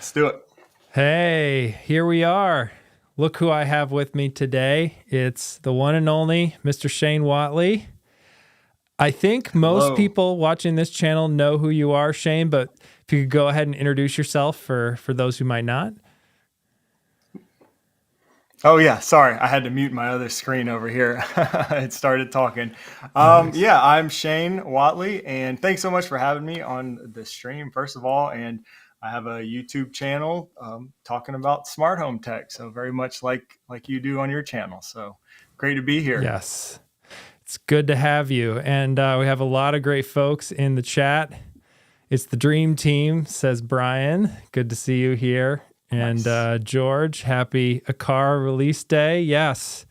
Let's do it. Hey, here we are. Look who I have with me today. It's the one and only Mr. Shane Whatley. I think most Hello. people watching this channel know who you are, Shane, but if you could go ahead and introduce yourself for those who might not. Oh yeah, sorry, I had to mute my other screen over here. It started talking. Nice. Yeah, I'm Shane Whatley, and thanks so much for having me on the stream, first of all. And I have a YouTube channel talking about smart home tech, so very much like you do on your channel. So great to be here. Yes. It's good to have you. And we have a lot of great folks in the chat. It's the dream team, says Brian. Good to see you here. And Nice. George, happy Aqara release day. Yes,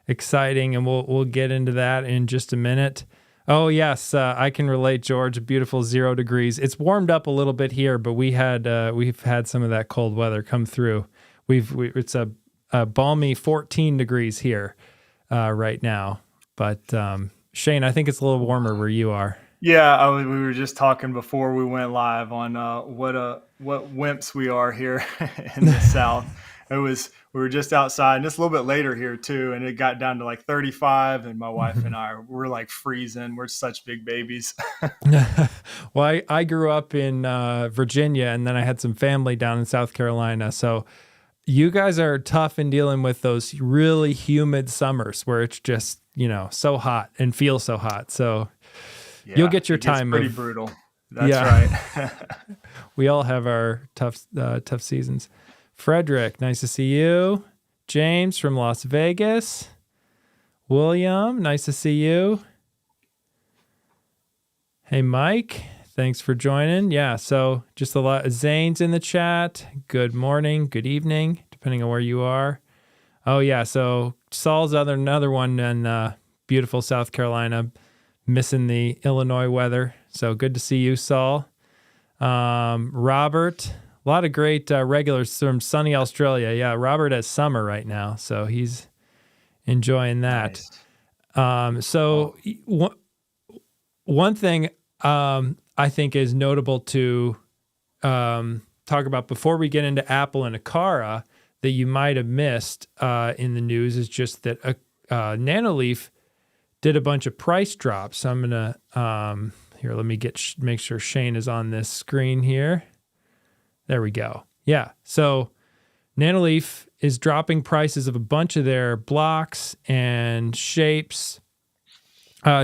exciting, and we'll get into that in just a minute. Oh yes, I can relate, George. Beautiful 0 degrees. It's warmed up a little bit here, but we've had some of that cold weather come through. It's a balmy 14 degrees here right now. But Shane, I think it's a little warmer where you are. Yeah, we were just talking before we went live on what wimps we are here in the South. We were just outside, and it's a little bit later here too, and it got down to like 35, and my wife and we're like freezing. We're such big babies. Well, I grew up in Virginia, and then I had some family down in South Carolina. So you guys are tough in dealing with those really humid summers where it's just, so hot and feels so hot. So Yeah, you'll get your it gets time. pretty brutal. That's right. We all have our tough seasons. Frederick, nice to see you. James from Las Vegas. William, nice to see you. Hey, Mike, thanks for joining. Yeah, so just a lot. Zane's in the chat. Good morning, good evening, depending on where you are. Oh, yeah, so Saul's another one in beautiful South Carolina, missing the Illinois weather. So good to see you, Saul. Robert, a lot of great regulars from sunny Australia. Yeah, Robert has summer right now, so he's enjoying that. Nice. One thing I think is notable to talk about before we get into Apple and Aqara that you might have missed in the news is just that Nanoleaf did a bunch of price drops. So I'm gonna here. Let me make sure Shane is on this screen here. There we go. Yeah. So Nanoleaf is dropping prices of a bunch of their blocks and shapes.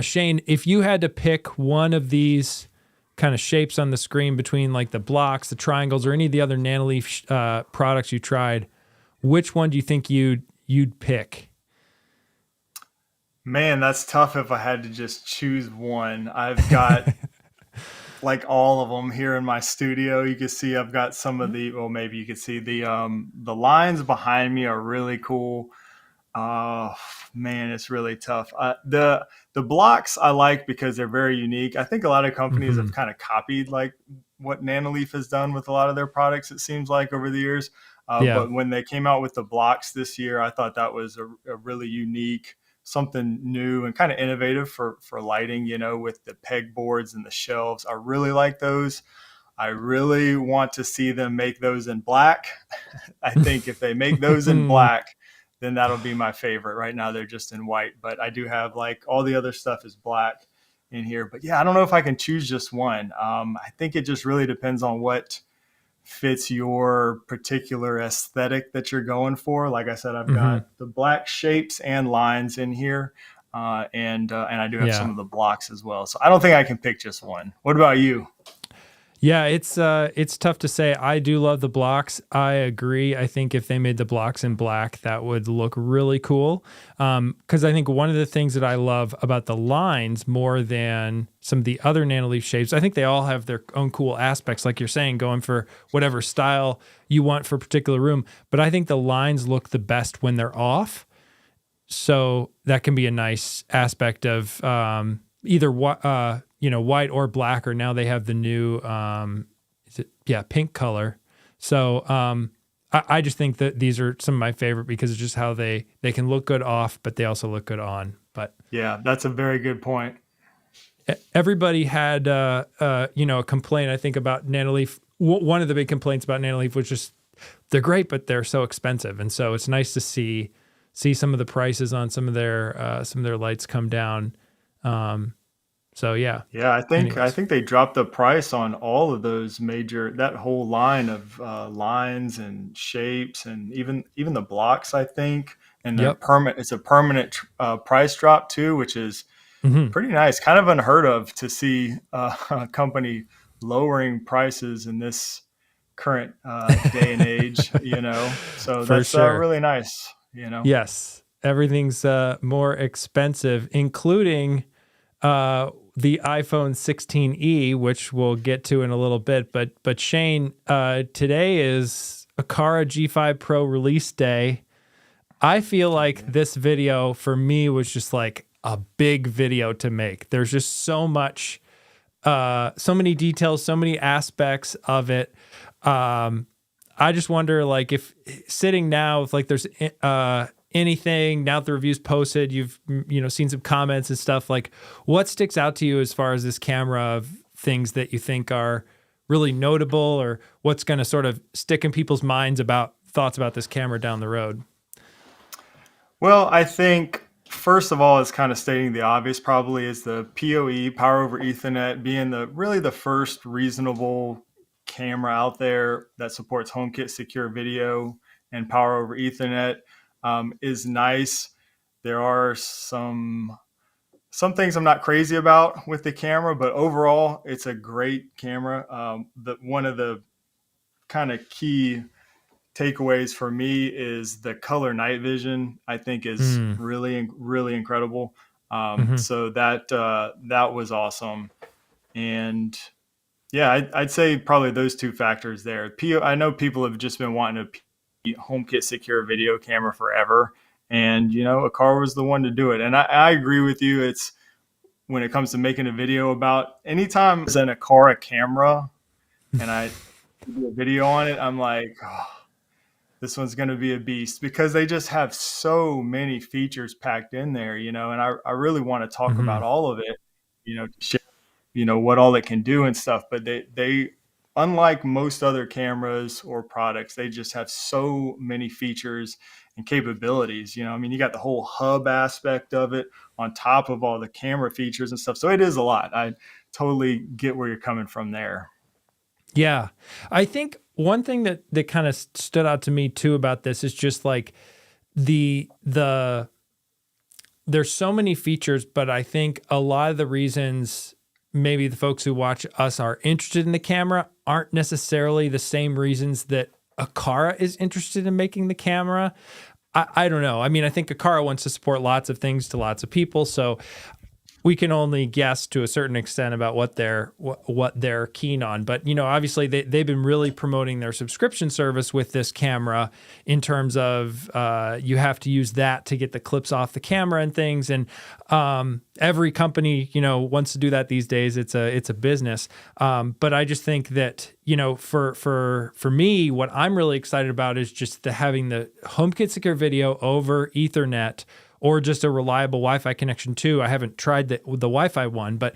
Shane, if you had to pick one of these kind of shapes on the screen between like the blocks, the triangles, or any of the other Nanoleaf products you tried, which one do you think you'd pick? Man, that's tough if I had to just choose one. I've got like all of them here in my studio. You can see I've got some of maybe you can see the lines behind me are really cool. Oh man, it's really tough. The blocks I like because they're very unique. I think a lot of companies have kind of copied like what Nanoleaf has done with a lot of their products, it seems like over the years. But when they came out with the blocks this year, I thought that was a really unique, something new and kind of innovative for lighting, with the pegboards and the shelves. I really like those. I really want to see them make those in black. I think if they make those in black, then that'll be my favorite. Right now they're just in white, but I do have like all the other stuff is black in here. But yeah, I don't know if I can choose just one. I think it just really depends on what fits your particular aesthetic that you're going for. Like I said, I've got the black shapes and lines in here, and I do have some of the blocks as well. So I don't think I can pick just one. What about you? Yeah, it's tough to say. I do love the blocks. I agree. I think if they made the blocks in black, that would look really cool. Because I think one of the things that I love about the lines more than some of the other Nanoleaf shapes, I think they all have their own cool aspects, like you're saying, going for whatever style you want for a particular room. But I think the lines look the best when they're off. So that can be a nice aspect of either white or black, or now they have the new pink color. So I just think that these are some of my favorite because it's just how they can look good off, but they also look good on. But yeah, that's a very good point. Everybody had a complaint, I think, about Nanoleaf one of the big complaints about Nanoleaf was just they're great, but they're so expensive. And so it's nice to see some of the prices on some of their lights come down. So yeah. Yeah, I Anyways. think they dropped the price on all of those major that whole line of lines and shapes and even the blocks. I think and they're Yep. permanent. It's a permanent price drop too, which is Hmm. pretty nice. Kind of unheard of to see a company lowering prices in this current day and age. So For that's sure. really nice. Yes. Everything's more expensive, including the iPhone 16e, which we'll get to in a little bit. But Shane, today is Aqara G5 Pro release day. I feel like this video for me was just like a big video to make. There's just so much, so many details, so many aspects of it. I just wonder, like, if sitting now, if like there's anything now that the review's posted, you've seen some comments and stuff. Like, what sticks out to you as far as this camera of things that you think are really notable, or what's going to sort of stick in people's minds about thoughts about this camera down the road? Well, I think first of all, it's kind of stating the obvious. Probably is the PoE, Power over Ethernet, being the first reasonable camera out there that supports HomeKit secure video and Power over Ethernet is nice. There are some things I'm not crazy about with the camera, but overall, it's a great camera. One of the kind of key takeaways for me is the color night vision. I think is Mm. really incredible. Hmm. So that was awesome, and yeah, I'd say probably those two factors there. I know people have just been wanting a HomeKit secure video camera forever, and Aqara was the one to do it. And I agree with you. It's when it comes to making a video about anytime there's an Aqara camera, and I do a video on it, I'm like, oh, this one's going to be a beast because they just have so many features packed in there, and I really want to talk Hmm. about all of it, to share, what all it can do and stuff. But they, unlike most other cameras or products, they just have so many features and capabilities. I mean, you got the whole hub aspect of it on top of all the camera features and stuff. So it is a lot. I totally get where you're coming from there. Yeah. I think one thing that kind of stood out to me too about this is just like the there's so many features, but I think a lot of the reasons maybe the folks who watch us are interested in the camera aren't necessarily the same reasons that Aqara is interested in making the camera. I don't know. I mean, I think Aqara wants to support lots of things to lots of people, so we can only guess to a certain extent about what they're keen on. But obviously they've been really promoting their subscription service with this camera in terms of you have to use that to get the clips off the camera and things. And every company wants to do that these days. It's a business. But I just think that for me, what I'm really excited about is just having the HomeKit secure video over Ethernet, or just a reliable Wi-Fi connection too. I haven't tried the Wi-Fi one, but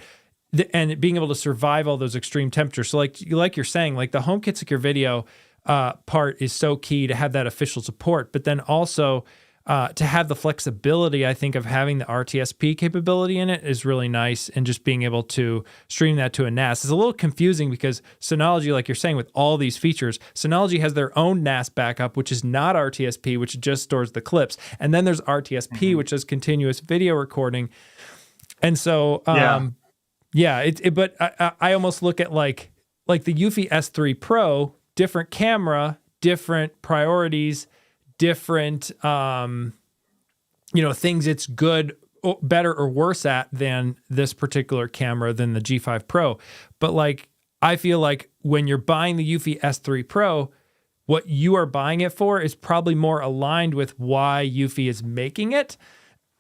and being able to survive all those extreme temperatures. So like you're saying, like the HomeKit secure video part is so key to have that official support, but then also to have the flexibility, I think, of having the RTSP capability in it is really nice, and just being able to stream that to a NAS is a little confusing because Synology, like you're saying, with all these features, Synology has their own NAS backup, which is not RTSP, which just stores the clips, and then there's RTSP, Mm-hmm. which is continuous video recording, and so Yeah. yeah, but I almost look at like the Eufy S3 Pro, different camera, different priorities, different things it's good, better or worse at than this particular camera, than the G5 Pro. But like I feel like when you're buying the Eufy S3 Pro, what you are buying it for is probably more aligned with why Eufy is making it.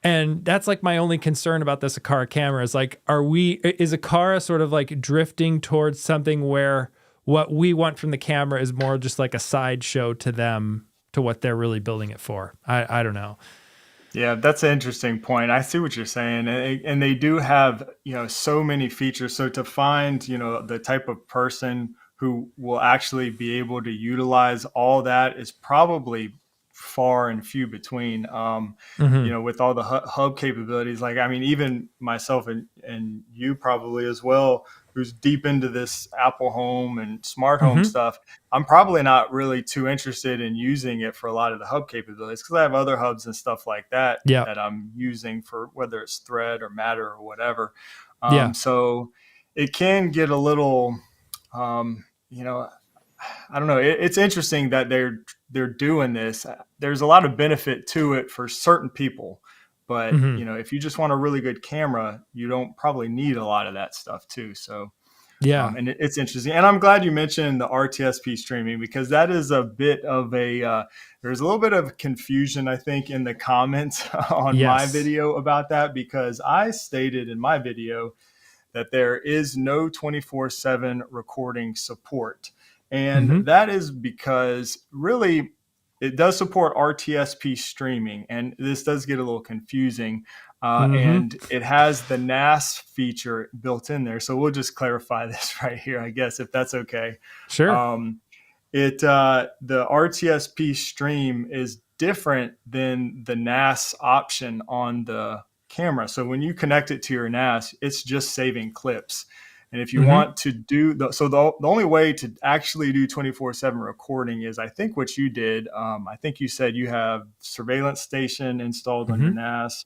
And that's like my only concern about this Aqara camera is like, is Aqara sort of like drifting towards something where what we want from the camera is more just like a sideshow to them, to what they're really building it for? I don't know. Yeah, that's an interesting point. I see what you're saying, and they do have so many features. So to find the type of person who will actually be able to utilize all that is probably far and few between. Hmm. With all the hub capabilities, like, I mean, even myself and you probably as well, who's deep into this Apple Home and smart home Hmm. stuff, I'm probably not really too interested in using it for a lot of the hub capabilities because I have other hubs and stuff like that Yeah. that I'm using for whether it's Thread or Matter or whatever. Yeah. So it can get a little, um, you know, I don't know. It's interesting that they're doing this. There's a lot of benefit to it for certain people, but Hmm. if you just want a really good camera, you don't probably need a lot of that stuff too. So, Yeah. and it's interesting. And I'm glad you mentioned the RTSP streaming because that is a bit of a there's a little bit of confusion, I think, in the comments on my Yes. video about that because I stated in my video that there is no 24/7 recording support. And Hmm. that is because really it does support RTSP streaming. And this does get a little confusing. Hmm. And it has the NAS feature built in there. So we'll just clarify this right here, I guess, if that's okay. Sure. Um, the RTSP stream is different than the NAS option on the camera. So when you connect it to your NAS, it's just saving clips. And if you Hmm. want to do the only way to actually do 24/7 recording is, I think, what you did. I think you said you have surveillance station installed on your Hmm. NAS,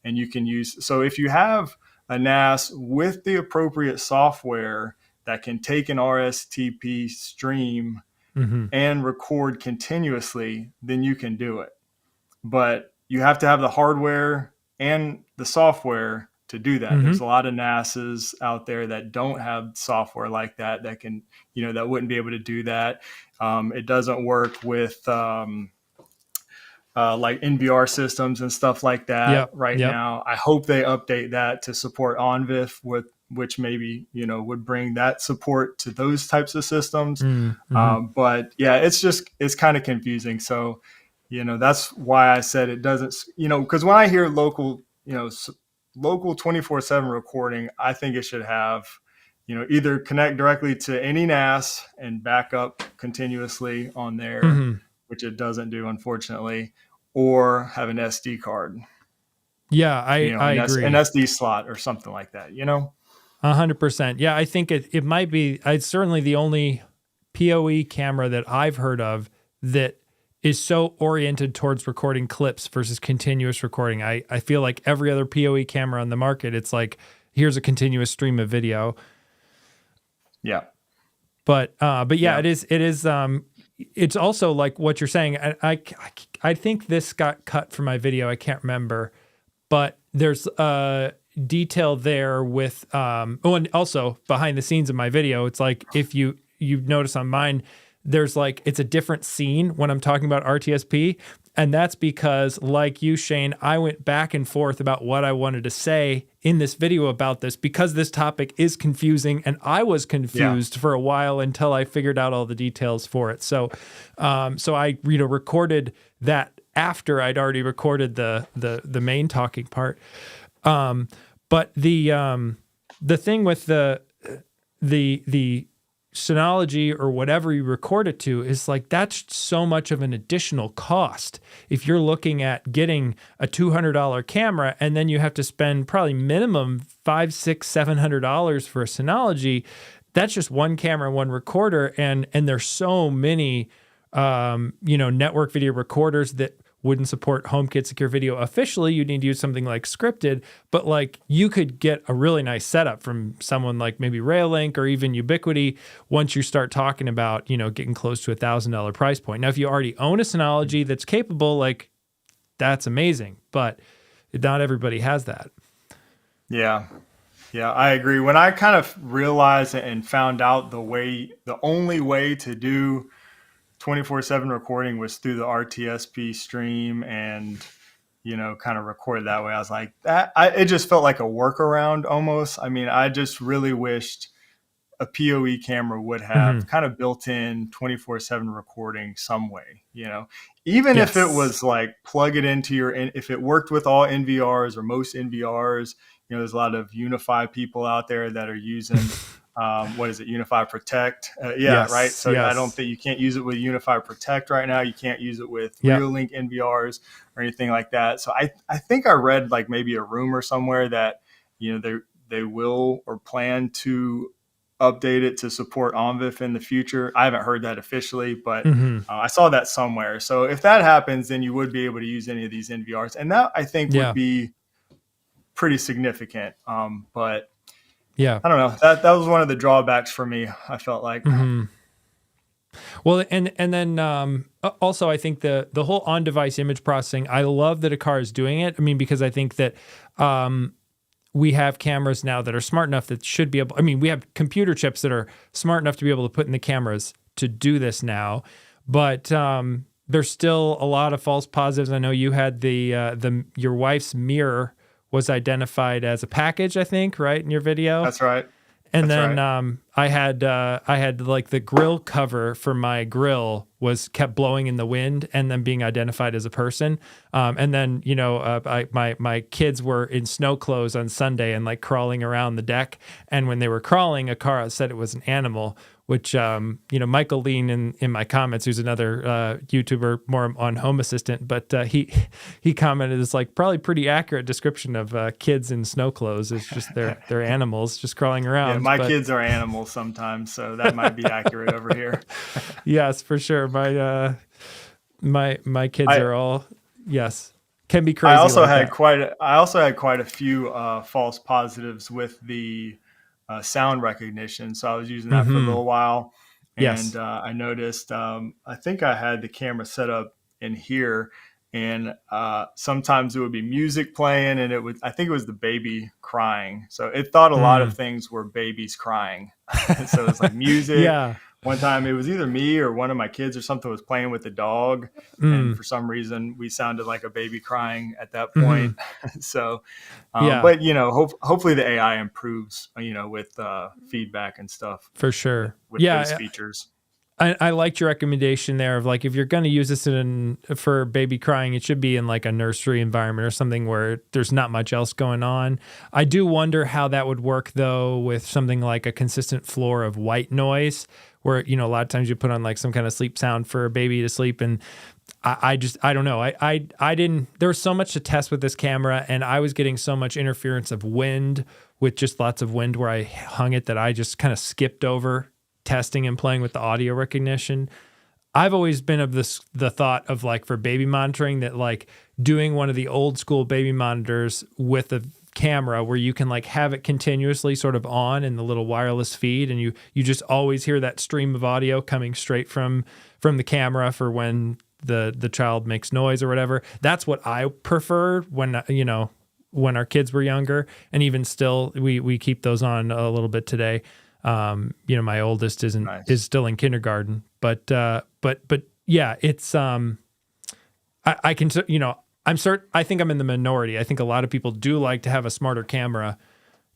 and you can use. So if you have a NAS with the appropriate software that can take an RSTP stream Hmm. and record continuously, then you can do it. But you have to have the hardware and the software to do that. Hmm. There's a lot of NASAs out there that don't have software like that can, that wouldn't be able to do that. It doesn't work with like NVR systems and stuff like that Yep. right Yep. now. I hope they update that to support OnVIF, which maybe would bring that support to those types of systems. Mm-hmm. But yeah, it's kind of confusing. So that's why I said it doesn't. Because when I hear local, local 24/7 recording, I think it should have either connect directly to any NAS and back up continuously on there, Hmm. which it doesn't do, unfortunately, or have an SD card, Yeah, I an agree. SD slot or something like that. 100%. Yeah, I think it might be. It's certainly the only PoE camera that I've heard of that is so oriented towards recording clips versus continuous recording. I feel like every other PoE camera on the market, it's like, here's a continuous stream of video. Yeah. But yeah, Yeah. it is it's also like what you're saying. I think this got cut from my video. I can't remember, but there's detail there with oh, and also behind the scenes of my video, it's like if you notice on mine, there's like it's a different scene when I'm talking about RTSP. And that's because, like you, Shane, I went back and forth about what I wanted to say in this video about this because this topic is confusing, and I was Yeah. confused for a while until I figured out all the details for it. So, so I recorded that after I'd already recorded the main talking part. But the thing with the Synology or whatever you record it to is like that's so much of an additional cost. If you're looking at getting a $200 camera and then you have to spend probably minimum $500, $600, $700 for a Synology, that's just one camera, one recorder, and there's so many network video recorders that wouldn't support HomeKit Secure Video officially. You need to use something like Scripted, but like you could get a really nice setup from someone like maybe Railink or even Ubiquiti once you start talking about, getting close to $1,000 price point. Now, if you already own a Synology that's capable, like that's amazing, but not everybody has that. Yeah. Yeah, I agree. When I kind of realized and found out the only way to do 24/7 recording was through the RTSP stream and, kind of record that way, I was like, it just felt like a workaround almost. I mean, I just really wished a PoE camera would have Mm-hmm. kind of built in 24/7 recording some way, even if it Yes. was like plug it into if it worked with all NVRs or most NVRs. There's a lot of Unify people out there that are using what is it, Unify Protect? Yeah, right. Yes, So I don't yes. think you can't use it with Unify Protect right now. You can't use it with Yep. Real Link NVRs or anything like that. So I think I read like maybe a rumor somewhere that they will or plan to update it to support OnVIF in the future. I haven't heard that officially, but Hmm. I saw that somewhere. So if that happens, then you would be able to use any of these NVRs, and that I think would Yeah. be pretty significant. But Yeah. I don't know. That was one of the drawbacks for me, I felt like. Hmm. Well, and then also I think the whole on-device image processing, I love that Aqara is doing it. I mean, because I think that we have cameras now that are smart enough that should be able. I mean, we have computer chips that are smart enough to be able to put in the cameras to do this now, but there's still a lot of false positives. I know you had your wife's mirror was identified as a package, I think, right, in your video. That's right. And That's then right. I had like the grill cover for my grill was kept blowing in the wind and then being identified as a person. And then my kids were in snow clothes on Sunday and like crawling around the deck. And when they were crawling, Aqara said it was an animal, which Michael Lean in my comments, who's another YouTuber more on Home Assistant, but he commented it's like probably pretty accurate description of kids in snow clothes. It's just they're animals just crawling around. Yeah, my kids are animals sometimes, so that might be accurate over here. Yes, for sure. My kids are all can be crazy. I also like had that. quite a few false positives with the sound recognition. So I was using that for a Mm-hmm. little while, Yes. and I noticed. I think I had the camera set up in here, and sometimes it would be music playing, and I think it was the baby crying. So it thought a lot of things were babies crying. So it's like music. Yeah. One time it was either me or one of my kids or something was playing with the dog. And for some reason we sounded like a baby crying at that point. So, Yeah. but hopefully the AI improves, with feedback and stuff For sure. with those features. I liked your recommendation there of like, if you're going to use this for baby crying, it should be in like a nursery environment or something where there's not much else going on. I do wonder how that would work though with something like a consistent floor of white noise, where, a lot of times you put on like some kind of sleep sound for a baby to sleep. And I don't know. I didn't, there was so much to test with this camera, and I was getting so much interference of wind with just lots of wind where I hung it that I just kind of skipped over testing and playing with the audio recognition. I've always been of the thought of like for baby monitoring that like doing one of the old school baby monitors with a camera where you can like have it continuously sort of on in the little wireless feed, and you just always hear that stream of audio coming straight from the camera for when the child makes noise or whatever. That's what I prefer when when our kids were younger, and even still we keep those on a little bit today. My oldest is still in kindergarten, but yeah, it's I can I'm certain. I think I'm in the minority. I think a lot of people do like to have a smarter camera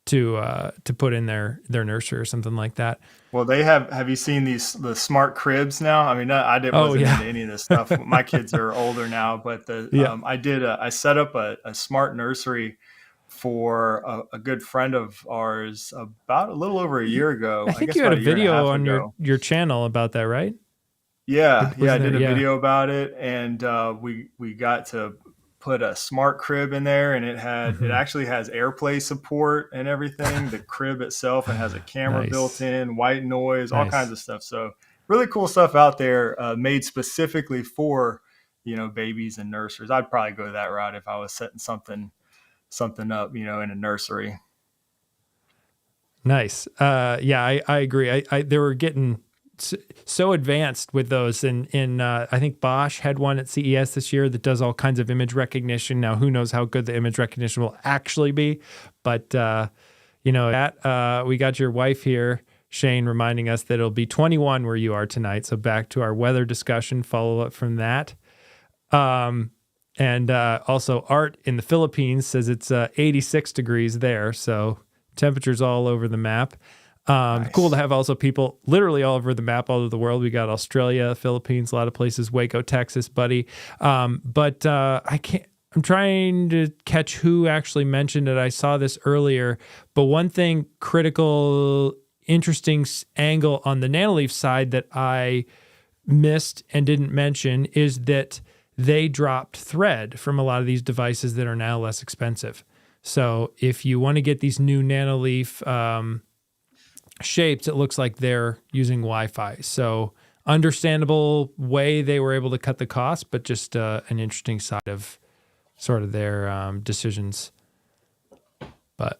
to put in their nursery or something like that. Well, they have you seen the smart cribs now? I mean, wasn't into any of this stuff. My kids are older now, but I set up a smart nursery for a good friend of ours about a little over a year ago. I think guess you had about a year and video half on ago. your channel about that, right? Yeah, I did a video about it, and we got to put a smart crib in there, and it actually has AirPlay support and everything. The crib itself, it has a camera built in, white noise, all kinds of stuff. So really cool stuff out there, made specifically for babies and nurseries. I'd probably go that route if I was setting something up, in a nursery. Nice. I agree. They were getting so advanced with those, and I think Bosch had one at CES this year that does all kinds of image recognition. Now, who knows how good the image recognition will actually be, but we got your wife here, Shane, reminding us that it'll be 21 where you are tonight. So back to our weather discussion, follow up from that. And also Art in the Philippines says it's 86 degrees there. So temperatures all over the map. Nice. Cool to have also people literally all over the map, all over the world. We got Australia, Philippines, a lot of places, Waco, Texas, buddy. But I can't, I'm trying to catch who actually mentioned it. I saw this earlier, but one thing critical interesting angle on the Nanoleaf side that I missed and didn't mention is that they dropped thread from a lot of these devices that are now less expensive. So if you want to get these new Nanoleaf shapes, it looks like they're using Wi-Fi. So understandable way they were able to cut the cost, but just an interesting side of sort of their decisions. But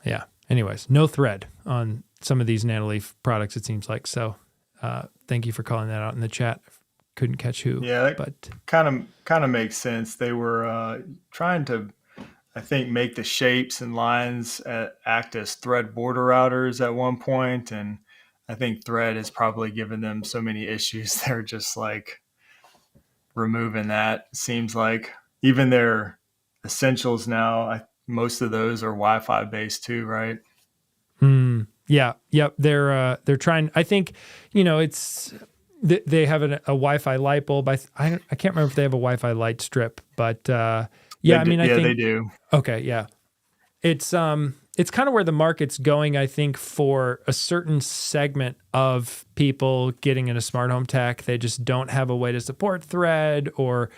yeah, anyways, no thread on some of these Nanoleaf products, it seems like. So thank you for calling that out in the chat. Couldn't catch who. Yeah, that but kind of makes sense. They were trying to, I think, make the shapes and lines act as thread border routers at one point, and I think thread has probably given them so many issues. They're just like removing that. Seems like even their essentials now, most of those are Wi-Fi based too, right? Yeah, yep. They're trying. I think, it's they have a Wi-Fi light bulb. I can't remember if they have a Wi-Fi light strip, but I think they do. Okay, yeah. It's kind of where the market's going, I think, for a certain segment of people getting into smart home tech. They just don't have a way to support thread or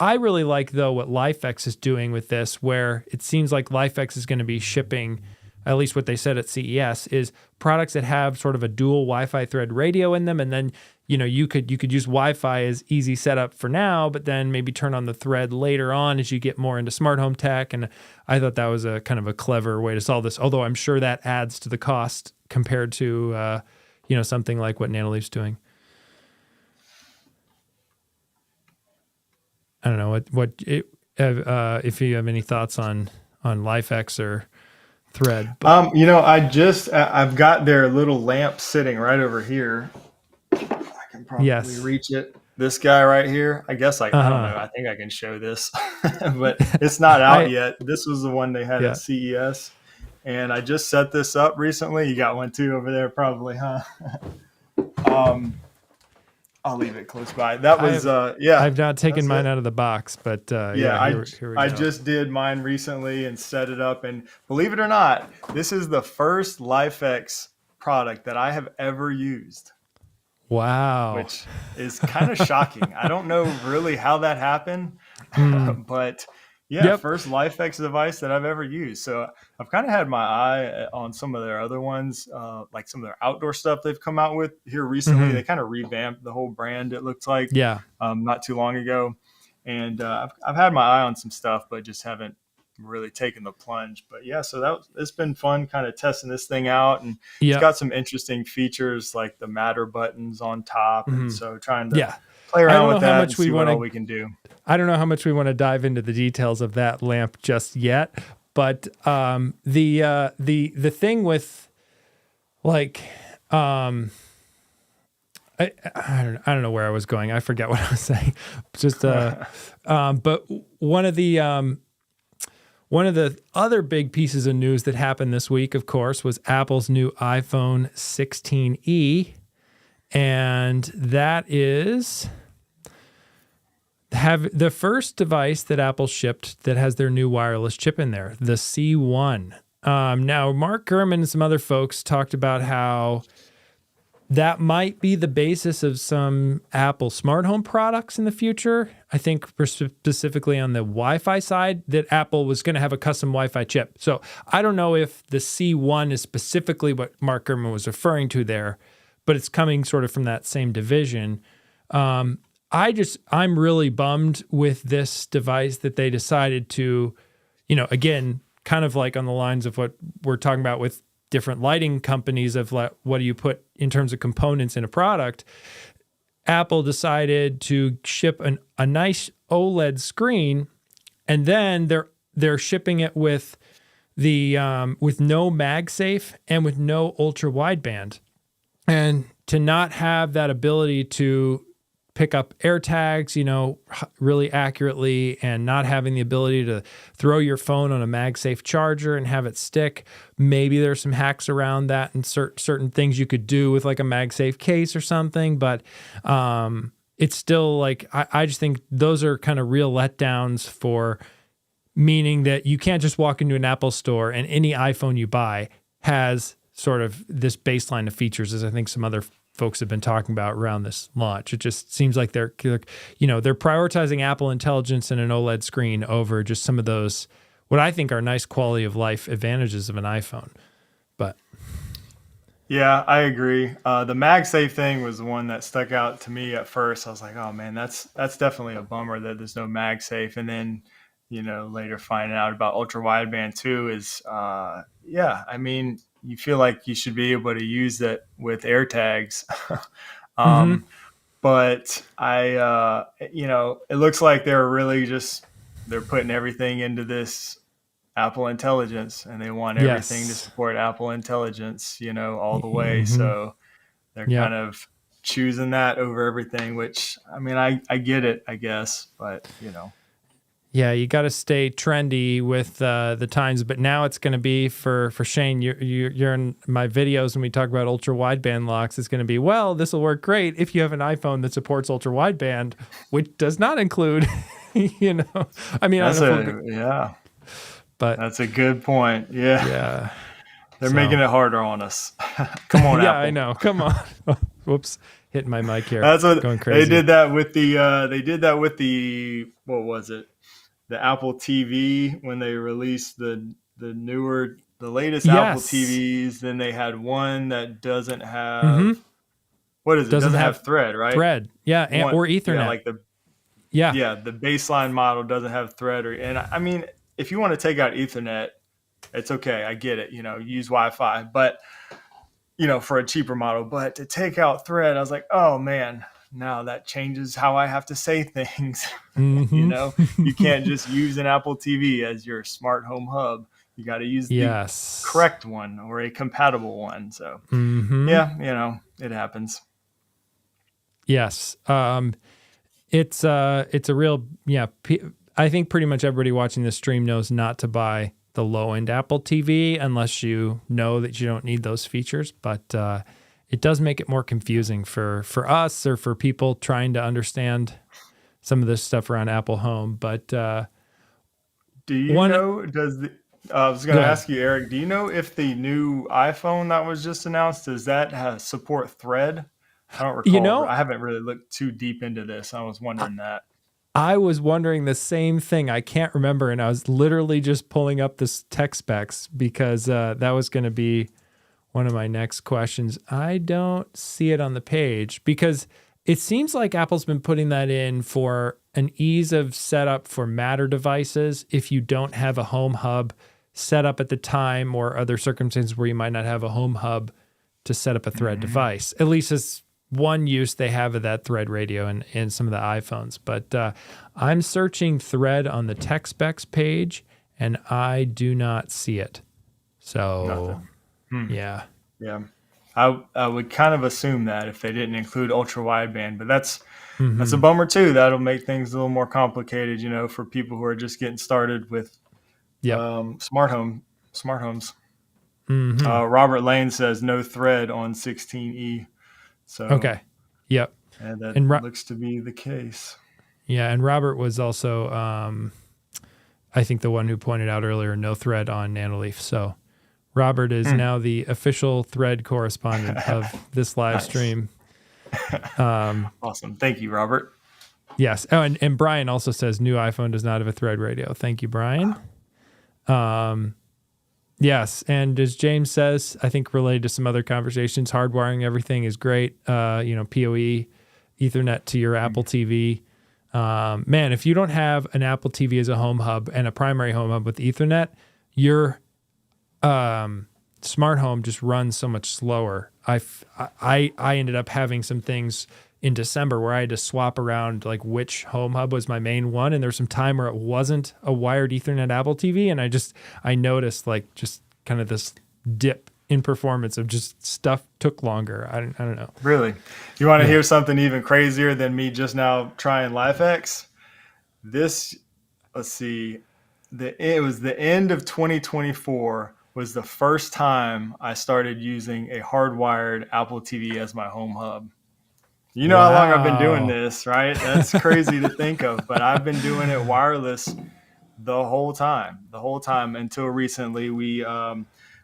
I really like, though, what LifeX is doing with this, where it seems like LifeX is going to be shipping, at least what they said at CES, is products that have sort of a dual Wi-Fi thread radio in them. And then, you could use Wi-Fi as easy setup for now, but then maybe turn on the thread later on as you get more into smart home tech. And I thought that was a kind of a clever way to solve this, although I'm sure that adds to the cost compared to, something like what Nanoleaf's doing. I don't know if you have any thoughts on LifeX or thread. But. I've got their little lamp sitting right over here. I can probably reach it. This guy right here. I guess I don't know. I think I can show this, but it's not out yet. This was the one they had at CES, and I just set this up recently. You got one too over there, probably, huh? I'll leave it close by. That was I've not taken mine out of the box, but here we go. I just did mine recently and set it up, and believe it or not, this is the first LifeX product that I have ever used. Wow. Which is kind of shocking. I don't know really how that happened, but first LifeX device that I've ever used. So I've kind of had my eye on some of their other ones, like some of their outdoor stuff they've come out with here recently. They kind of revamped the whole brand, it looks like, not too long ago. And I've had my eye on some stuff, but just haven't really taken the plunge. But so it's been fun kind of testing this thing out, and it's got some interesting features like the matter buttons on top, and so trying to play around with that and see what all we can do. I don't know how much we want to dive into the details of that lamp just yet, but the thing with like I don't know where I was going. I forget what I was saying. Just but one of the other big pieces of news that happened this week, of course, was Apple's new iPhone 16e. And that is the first device that Apple shipped that has their new wireless chip in there, the C1. Now, Mark Gurman and some other folks talked about how that might be the basis of some Apple smart home products in the future. I think specifically on the Wi-Fi side, that Apple was going to have a custom Wi-Fi chip. So I don't know if the C1 is specifically what Mark Gurman was referring to there, but it's coming sort of from that same division. I'm really bummed with this device that they decided to, again, kind of like on the lines of what we're talking about with different lighting companies of what do you put in terms of components in a product. Apple decided to ship a nice OLED screen, and then they're shipping it with with no MagSafe and with no ultra wideband, and to not have that ability to pick up AirTags, really accurately, and not having the ability to throw your phone on a MagSafe charger and have it stick. Maybe there's some hacks around that and certain things you could do with like a MagSafe case or something, but it's still like, I just think those are kind of real letdowns, for meaning that you can't just walk into an Apple store and any iPhone you buy has sort of this baseline of features, as I think some other folks have been talking about around this launch. It just seems like they're prioritizing Apple Intelligence and an OLED screen over just some of those, what I think are nice quality of life advantages of an iPhone. But Yeah, I agree. The MagSafe thing was the one that stuck out to me at first. I was like, oh man, that's definitely a bummer that there's no MagSafe. And then, later finding out about ultra wideband too is, yeah, I mean, you feel like you should be able to use that with AirTags. But it looks like they're putting everything into this Apple Intelligence, and they want everything to support Apple Intelligence, all the way. So they're kind of choosing that over everything, which, I mean, I get it, I guess, but Yeah, you got to stay trendy with the times. But now it's going to be for Shane. You're in my videos when we talk about ultra wideband locks. It's going to be, well, this will work great if you have an iPhone that supports ultra wideband, which does not include, I mean, but that's a good point. Yeah. Yeah. They're making it harder on us. Come on, yeah, Apple. I know. Come on. Whoops. Hitting my mic here. That's what going crazy. They did that with the what was it? The Apple TV when they released the latest Apple TVs. Then they had one that doesn't have what is it? Doesn't have Thread, right? Thread. Yeah, or Ethernet. Yeah, the baseline model doesn't have Thread and I mean, if you want to take out Ethernet, it's okay. I get it. Use Wi-Fi, but for a cheaper model. But to take out Thread, I was like, oh man, now that changes how I have to say things. You can't just use an Apple TV as your smart home hub. You got to use the correct one or a compatible one. So yeah, it happens. Yes. It's a real, I think pretty much everybody watching this stream knows not to buy the low-end Apple TV unless you know that you don't need those features. But it does make it more confusing for us or for people trying to understand some of this stuff around Apple Home. But do you know, I was going to ask you, Eric, do you know if the new iPhone that was just announced, does that support Thread? I don't recall. I haven't really looked too deep into this. I was wondering that. I was wondering the same thing. I can't remember, and I was literally just pulling up this tech specs because that was going to be one of my next questions. I don't see it on the page because it seems like Apple's been putting that in for an ease of setup for Matter devices if you don't have a home hub set up at the time or other circumstances where you might not have a home hub to set up a Thread device. At least as one use they have of that Thread radio in some of the iPhones. But I'm searching Thread on the tech specs page, and I do not see it. So, yeah. I would kind of assume that if they didn't include ultra wideband, but that's a bummer too. That'll make things a little more complicated, for people who are just getting started with smart homes. Robert Lane says no Thread on 16E. So okay, yep, and that looks to be the case. Yeah, and Robert was also, I think, the one who pointed out earlier no Thread on Nanoleaf. So Robert is now the official Thread correspondent of this live stream. Awesome, thank you, Robert. Yes, oh, and Brian also says new iPhone does not have a Thread radio. Thank you, Brian. Yes, and as James says, I think related to some other conversations, hardwiring everything is great. PoE, Ethernet to your Apple TV. Man, if you don't have an Apple TV as a home hub and a primary home hub with Ethernet, your smart home just runs so much slower. I ended up having some things in December where I had to swap around like which home hub was my main one, and there was some time where it wasn't a wired Ethernet Apple TV, and I noticed like just kind of this dip in performance of just stuff took longer. I don't know. Really? You want to hear something even crazier than me just now trying LifeX? Let's see, it was the end of 2024 was the first time I started using a hardwired Apple TV as my home hub. You know how long I've been doing this, right? That's crazy to think of, but I've been doing it wireless the whole time until recently. We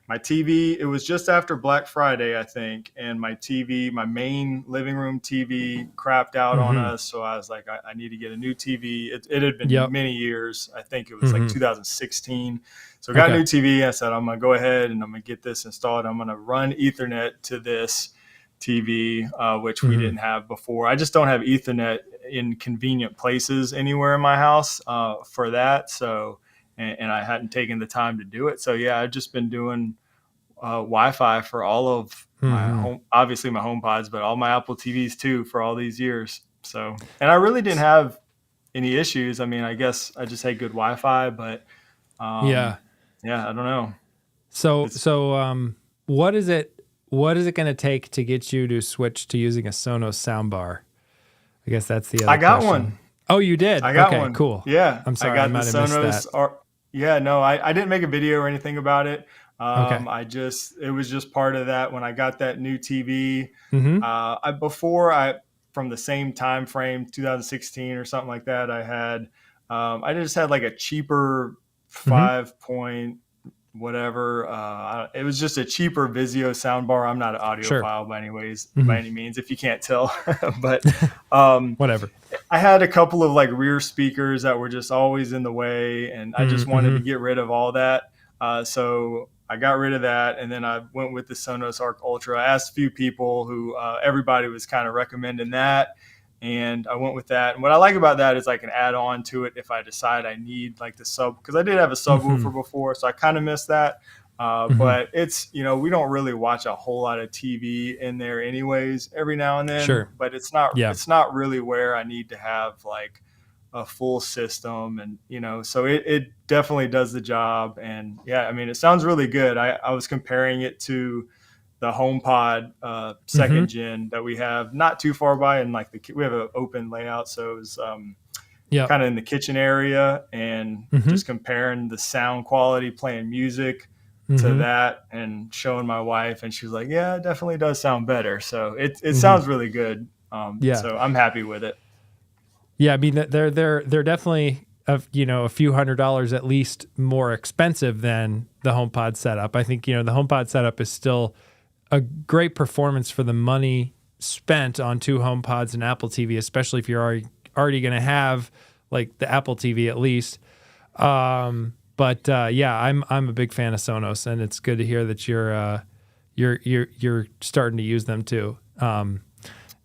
my TV, it was just after Black Friday, I think, and my TV, my main living room TV, crapped out on Mm-hmm. us. So I was like, I need to get a new TV. It had been Yep. many years. I think it was like Mm-hmm. 2016. So I got a Okay. new TV. I said, I'm going to go ahead and I'm going to get this installed. I'm going to run Ethernet to this TV, which we Mm-hmm. didn't have before. I just don't have Ethernet in convenient places anywhere in my house for that. So, and I hadn't taken the time to do it. So yeah, I've just been doing Wi-Fi for all of my Mm-hmm. home, obviously my HomePods, but all my Apple TVs too for all these years. So, and I really didn't have any issues. I mean, I guess I just had good Wi-Fi, but Yeah. um, yeah, I don't know. So It's so what is it going to take to get you to switch to using a Sonos soundbar? I guess that's the I other got question. one. Oh, you did? I got Okay, one. cool. Yeah, I'm I sorry, I got the might have missed that. Sonos. Yeah, no, I didn't make a video or anything about it. Okay. It was just part of that when I got that new TV. Mm-hmm. From the same time frame, 2016 or something like that, I just had like a cheaper Mm-hmm. 5 point whatever. It was just a cheaper Vizio soundbar. I'm not an Sure. audiophile by Mm-hmm. any means, if you can't tell, but. Um, Whatever. I had a couple of like rear speakers that were just always in the way, and I just wanted Mm-hmm. to get rid of all that. So I got rid of that, and then I went with the Sonos Arc Ultra. I asked a few people who everybody was kind of recommending that, and I went with that. And what I like about that is I can add on to it if I decide I need like the sub, because I did have a Mm-hmm. subwoofer before, so I kind of missed that. Mm-hmm. But it's, we don't really watch a whole lot of TV in there anyways, every now and then, Sure. but Yeah. it's not really where I need to have like a full system. And, so it definitely does the job. And yeah, I mean, it sounds really good. I was comparing it to the HomePod Mm-hmm. second gen that we have not too far by. And like we have an open layout. So it was, Yep. kind of in the kitchen area, and Mm-hmm. just comparing the sound quality, playing music to Mm-hmm. that and showing my wife, and she was like, yeah, it definitely does sound better. So it Mm-hmm. sounds really good. Yeah. So I'm happy with it. Yeah. I mean, they're definitely a few $100s at least more expensive than the HomePod setup. I think the HomePod setup is still a great performance for the money spent on two HomePods and Apple TV, especially if you're already going to have like the Apple TV at least. But yeah, I'm a big fan of Sonos, and it's good to hear that you're starting to use them too.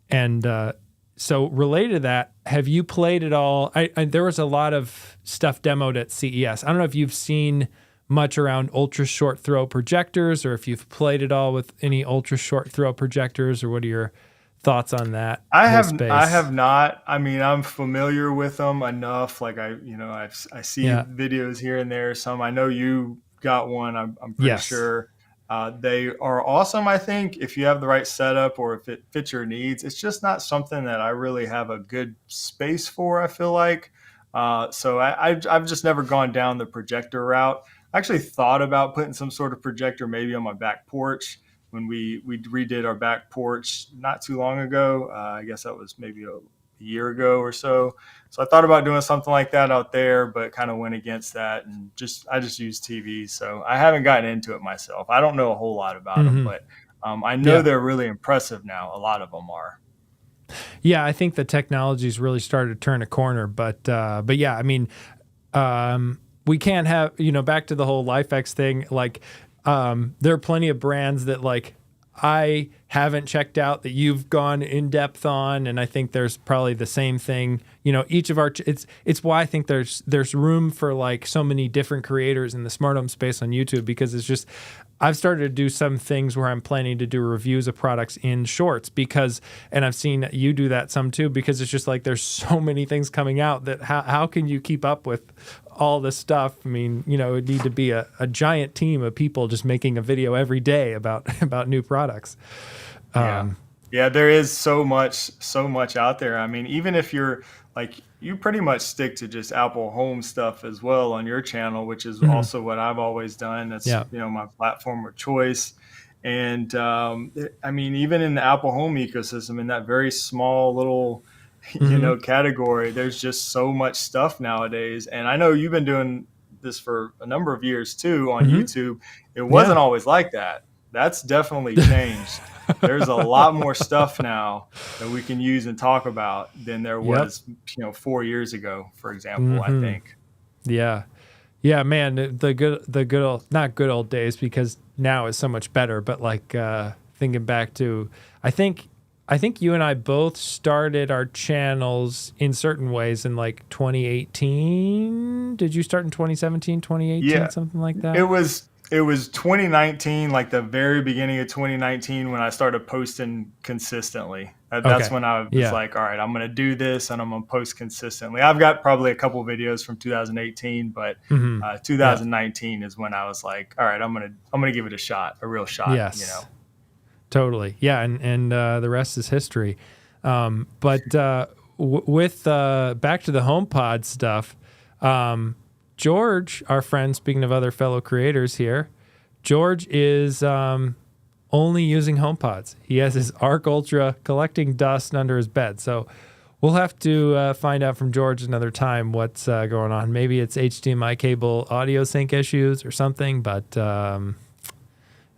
And so related to that, have you played at all? There was a lot of stuff demoed at CES. I don't know if you've seen much around ultra short throw projectors, or if you've played at all with any ultra short throw projectors, or what are your thoughts on that whole I space? have not. I mean, I'm familiar with them enough. Like I see Yeah. videos here and there. Some I know you got one. I'm pretty Yes. sure. They are awesome. I think if you have the right setup or if it fits your needs, it's just not something that I really have a good space for. I feel like. So I've just never gone down the projector route. I actually thought about putting some sort of projector maybe on my back porch when we redid our back porch not too long ago. I guess that was maybe a year ago or so. So I thought about doing something like that out there, but kind of went against that, and I just use TV. So I haven't gotten into it myself. I don't know a whole lot about them, Hmm. but I know Yeah. they're really impressive now. A lot of them are. Yeah, I think the technology's really started to turn a corner, but yeah, I mean, we can't have back to the whole LifeX thing. Like, there are plenty of brands that like I haven't checked out that you've gone in depth on, and I think there's probably the same thing. Each of our it's why I think there's room for like so many different creators in the smart home space on YouTube, because it's just I've started to do some things where I'm planning to do reviews of products in shorts and I've seen you do that some too, because it's just like there's so many things coming out that how can you keep up with all this stuff? I mean, it would need to be a giant team of people just making a video every day about new products. Yeah. Yeah, there is so much out there. I mean, even if you're like, you pretty much stick to just Apple Home stuff as well on your channel, which is Mhm. also what I've always done. That's, Yeah. my platform of choice. And I mean, even in the Apple Home ecosystem, in that very small little, Hmm. category, there's just so much stuff nowadays. And I know you've been doing this for a number of years too on Mm-hmm. YouTube, it Yeah. wasn't always like that. That's definitely changed. There's a lot more stuff now that we can use and talk about than there Yep. was, 4 years ago, for example, I Mm-hmm. think. Yeah. Yeah, man, the good old, not good old days, because now is so much better, but like thinking back to, I think you and I both started our channels in certain ways in like 2018. Did you start in 2017, 2018, Yeah, something like it that? was it was 2019, like the very beginning of 2019, when I started posting consistently. That's Okay. when I was Yeah. like, all right, I'm going to do this and I'm going to post consistently. I've got probably a couple videos from 2018, but Mm-hmm. Yeah. 2019 is when I was like, all right, I'm gonna give it a shot, a real shot. Yes. Totally. Yeah, and the rest is history. But with back to the HomePod stuff, George, our friend, speaking of other fellow creators here, George is only using HomePods. He has his Arc Ultra collecting dust under his bed. So we'll have to find out from George another time what's going on. Maybe it's HDMI cable audio sync issues or something, but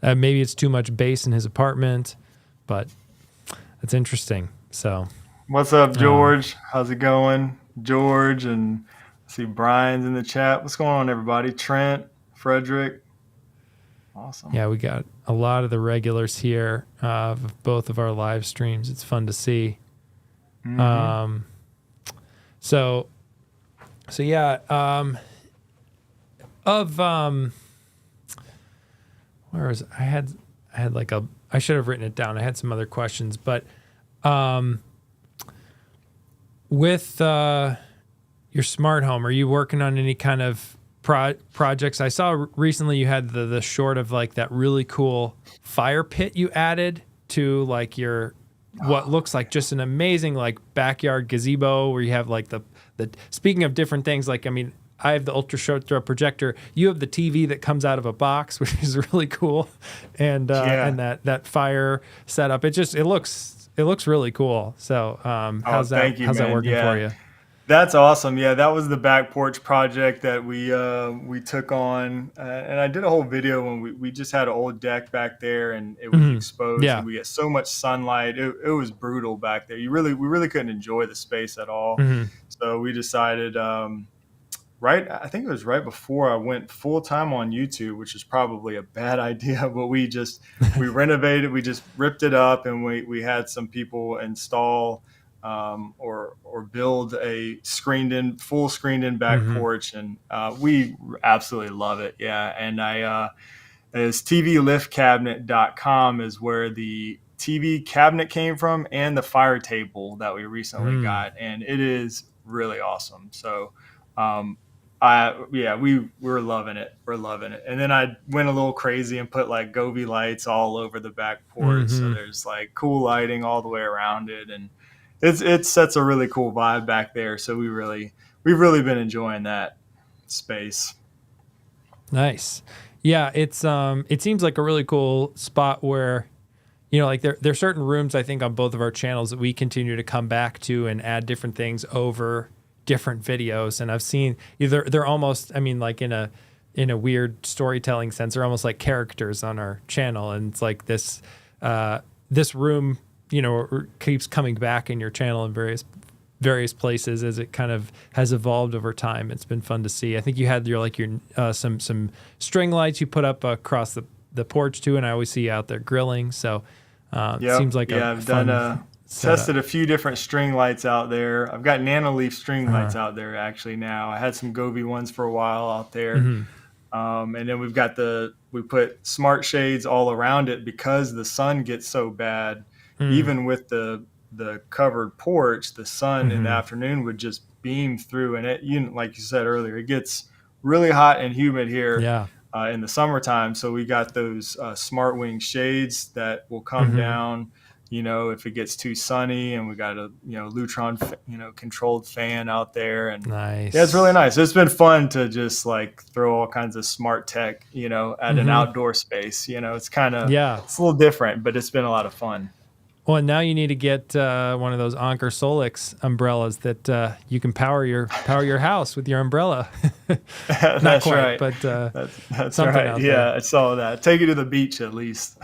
maybe it's too much bass in his apartment, but it's interesting. So, What's up, George? How's it going, George? And I see Brian's in the chat. What's going on, everybody? Trent, Frederick. Awesome. yeah, we got a lot of the regulars here of both of our live streams. It's fun to see. Mhm. So yeah, where was it? I had like I should have written it down. I had some other questions, but with your smart home, are you working on any kind of projects? I saw recently you had the short of like that really cool fire pit you added to like your what looks like just an amazing like backyard gazebo where you have like the speaking of different things, like, I mean, I have the ultra short throw projector. You have the TV that comes out of a box, which is really cool, and that fire setup. It looks really cool. So how's that? Thank you, How's that man. working for Yeah, you? that's awesome. Yeah, that was the back porch project that we took on, and I did a whole video when we just had an old deck back there, and it was exposed, Yeah. and we get so much sunlight. It was brutal back there. We really couldn't enjoy the space at all. Hmm. So we decided, I think it was right before I went full time on YouTube, which is probably a bad idea, but we renovated, we just ripped it up, and we had some people install or build a full screened in back Hmm. porch, and we absolutely love it. Yeah, and is tvliftcabinet.com is where the TV cabinet came from, and the fire table that we recently got, and it is really awesome. So we were loving it. We're loving it. And then I went a little crazy and put like Govee lights all over the back porch. So Hmm. there's like cool lighting all the way around it, and it sets a really cool vibe back there. So we've really been enjoying that space. Nice. Yeah, it seems like a really cool spot where, like there are certain rooms I think on both of our channels that we continue to come back to and add different things over different videos. And I've seen they're almost, I mean, like in a weird storytelling sense, they're almost like characters on our channel. And it's like this room, keeps coming back in your channel in various places as it kind of has evolved over time. It's been fun to see. I think you had your some string lights you put up across the porch too, and I always see you out there grilling. So it seems like I've fun done tested a few different string lights out there. I've got Nanoleaf string lights out there actually now. I had some Govee ones for a while out there. And then we put smart shades all around it because the sun gets so bad. Even with the covered porch, the sun in the afternoon would just beam through, and like you said earlier, it gets really hot and humid here Yeah. in the summertime. So we got those smart wing shades that will come down, if it gets too sunny, and we got a Lutron controlled fan out there, and Nice. yeah, it's really nice. It's been fun to just like throw all kinds of smart tech at an outdoor space. It's kind of Yeah. it's a little different, but it's been a lot of fun. Well, and now you need to get one of those Anker Solix umbrellas that you can power your house with your umbrella. Not That's quite, right. but That's something right. out Yeah, there. I saw that. Take you to the beach at least.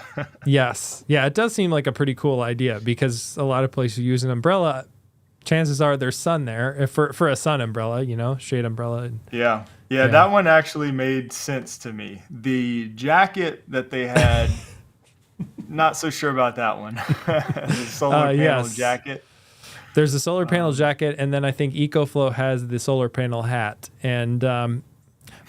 Yes. Yeah, it does seem like a pretty cool idea because a lot of places use an umbrella. Chances are there's sun there if for a sun umbrella, shade umbrella. Yeah. Yeah, Yeah. that one actually made sense to me. The jacket that they had, not so sure about that one. The solar panel Yes. jacket. There's a solar panel jacket, and then I think EcoFlow has the solar panel hat. And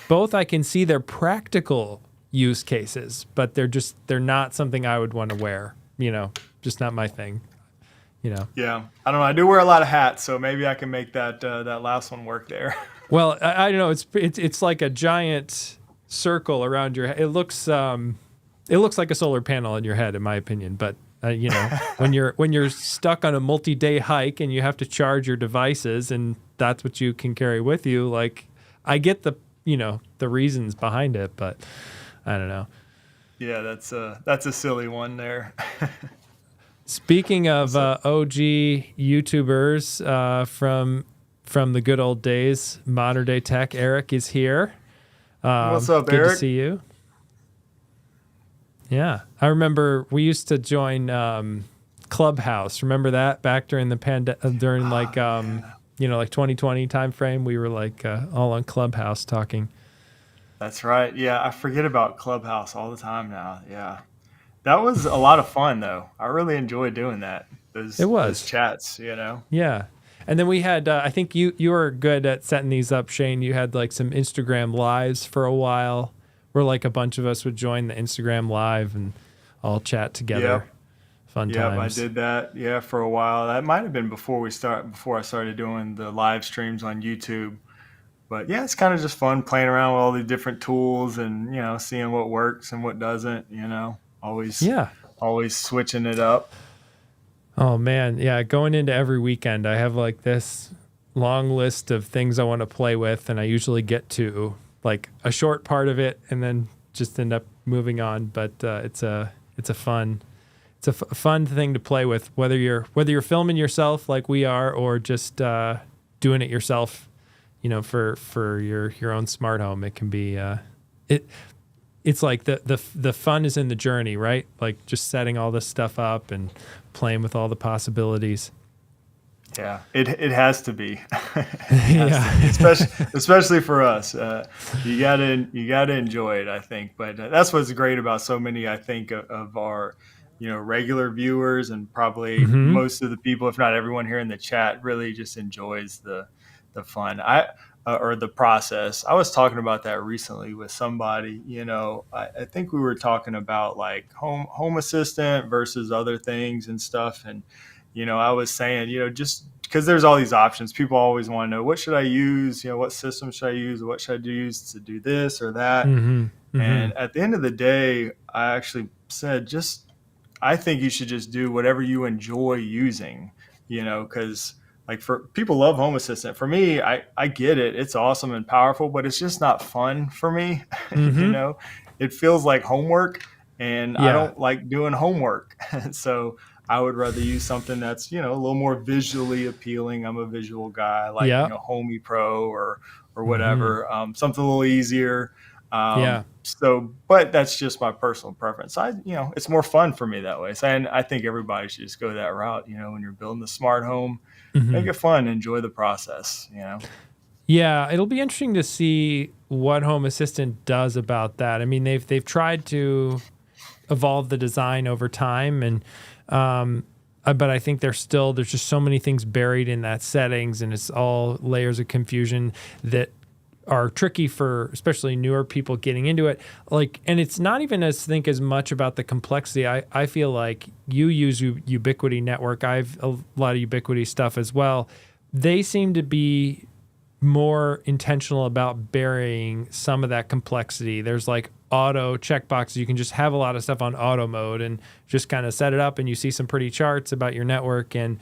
both I can see their practical use cases, but they're not something I would want to wear. Just not my thing. Yeah. I don't know. I do wear a lot of hats, so maybe I can make that last one work there. Well, I don't know. It's like a giant circle around your head. It looks like a solar panel on your head, in my opinion. But when you're stuck on a multi-day hike and you have to charge your devices, and that's what you can carry with you, like I get the reasons behind it, but I don't know. Yeah, that's a silly one there. Speaking of OG YouTubers from the good old days, modern day tech, Eric is here. What's up, good Eric? to see you. Yeah, I remember we used to join Clubhouse. Remember that back during the during like 2020 time frame, we were like all on Clubhouse talking. That's right. Yeah, I forget about Clubhouse all the time now. Yeah. That was a lot of fun though. I really enjoyed doing that. It Those was. chats, Yeah. And then we had, I think you were good at setting these up, Shane. You had like some Instagram lives for a while where like a bunch of us would join the Instagram live and all chat together. Yep. Fun Yep, times. I did that. Yeah, for a while. That might have been before I started doing the live streams on YouTube. But yeah, it's kind of just fun playing around with all the different tools and, seeing what works and what doesn't, always Yeah. always switching it up. Oh man. Yeah. Going into every weekend, I have like this long list of things I want to play with. And I usually get to like a short part of it and then just end up moving on. But it's a fun thing to play with, whether you're filming yourself like we are, or just doing it yourself, for your own smart home. It can be it's like the fun is in the journey, right? Like just setting all this stuff up and playing with all the possibilities. Yeah, it has to be. Yeah. Especially for us. You gotta enjoy it, I think. But that's what's great about so many, I think, of our regular viewers, and probably Mm-hmm. most of the people, if not everyone here in the chat, really just enjoys the fun. Or the process. I was talking about that recently with somebody. I think we were talking about like home assistant versus other things and stuff. And I was saying, just because there's all these options, people always want to know, what should I use? What system should I use? What should I use to do this or that? Mm-hmm. Mm-hmm. And at the end of the day, I actually said, I think you should just do whatever you enjoy using, because like for people love Home Assistant. For me, I get it. It's awesome and powerful, but it's just not fun for me. Mm-hmm. It feels like homework, and I Yeah. don't like doing homework. So I would rather use something that's, a little more visually appealing. I'm a visual guy, like, Yeah. Homey Pro or Mm-hmm. whatever, something a little easier. Yeah. But that's just my personal preference. It's more fun for me that way. So, and I think everybody should just go that route. When you're building the smart home, Mm-hmm. make it fun, enjoy the process. Yeah, it'll be interesting to see what Home Assistant does about that. I mean, they've tried to evolve the design over time, and but I think there's just so many things buried in that settings, and it's all layers of confusion that are tricky for especially newer people getting into it. Like, and it's not even as much about the complexity. I feel like you use Ubiquiti Network. I've a lot of Ubiquiti stuff as well. They seem to be more intentional about burying some of that complexity. There's like auto checkboxes. You can just have a lot of stuff on auto mode and just kind of set it up, and you see some pretty charts about your network. And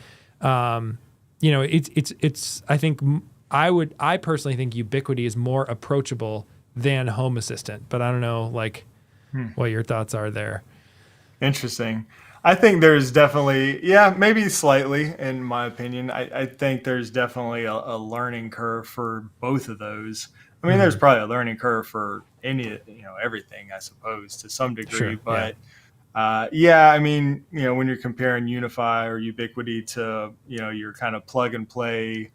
it's I think I personally think Ubiquiti is more approachable than Home Assistant, but I don't know like what your thoughts are there. Interesting. I think there's definitely, yeah, maybe slightly, in my opinion. I think there's definitely a learning curve for both of those. I mean, there's Hmm. probably a learning curve for everything, I suppose, to some degree. Sure. Yeah. But yeah, I mean, when you're comparing Unify or Ubiquity to, your kind of plug and play,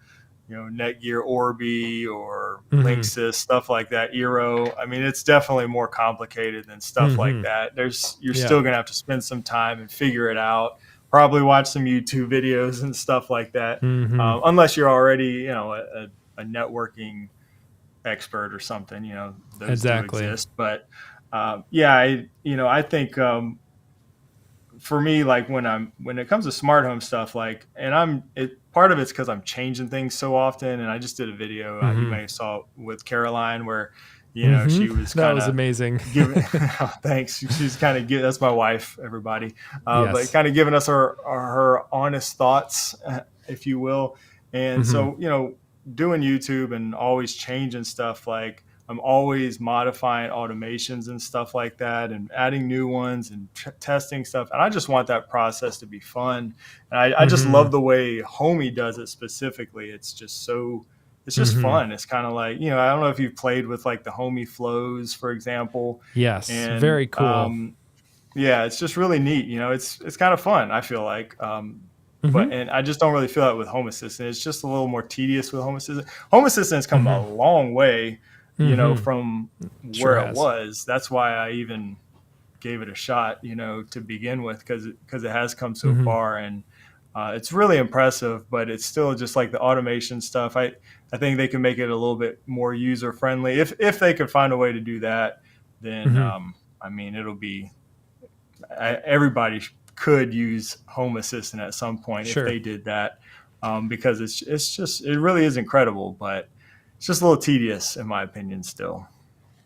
Netgear Orbi or Hmm. Linksys, stuff like that, Eero. I mean, it's definitely more complicated than stuff like Hmm. that. You're Yeah. still going to have to spend some time and figure it out. Probably watch some YouTube videos and stuff like that, Hmm. unless you're already, a networking expert or something. Those do Exactly. exist, but yeah, I think for me, like when it comes to smart home stuff, like, and part of it's because I'm changing things so often. And I just did a video, you Hmm. may have saw, with Caroline, where Hmm. she was That kind was of amazing. giving thanks, she's kind of giving, that's my wife, everybody, but Yes. kind of giving us her honest thoughts, if you will. And Hmm. so, doing YouTube and always changing stuff, like I'm always modifying automations and stuff like that, and adding new ones and testing stuff. And I just want that process to be fun. And I just Hmm. love the way Homey does it specifically. It's just Hmm. fun. It's kind of like, I don't know if you've played with like the Homey flows, for example. Yes. And Very cool. yeah, it's just really neat. It's kind of fun, I feel like. Hmm. And I just don't really feel that with Home Assistant. It's just a little more tedious with Home Assistant. Home Assistant has come Hmm. a long way, Hmm. from Sure where it has. was. That's why I even gave it a shot, to begin with, because it has come so Hmm. far. And it's really impressive. But it's still just like the automation stuff. I think they can make it a little bit more user friendly. If they could find a way to do that, then Hmm. I mean, it'll be, everybody could use Home Assistant at some point if Sure. they did that, because it really is incredible, but it's just a little tedious, in my opinion, still.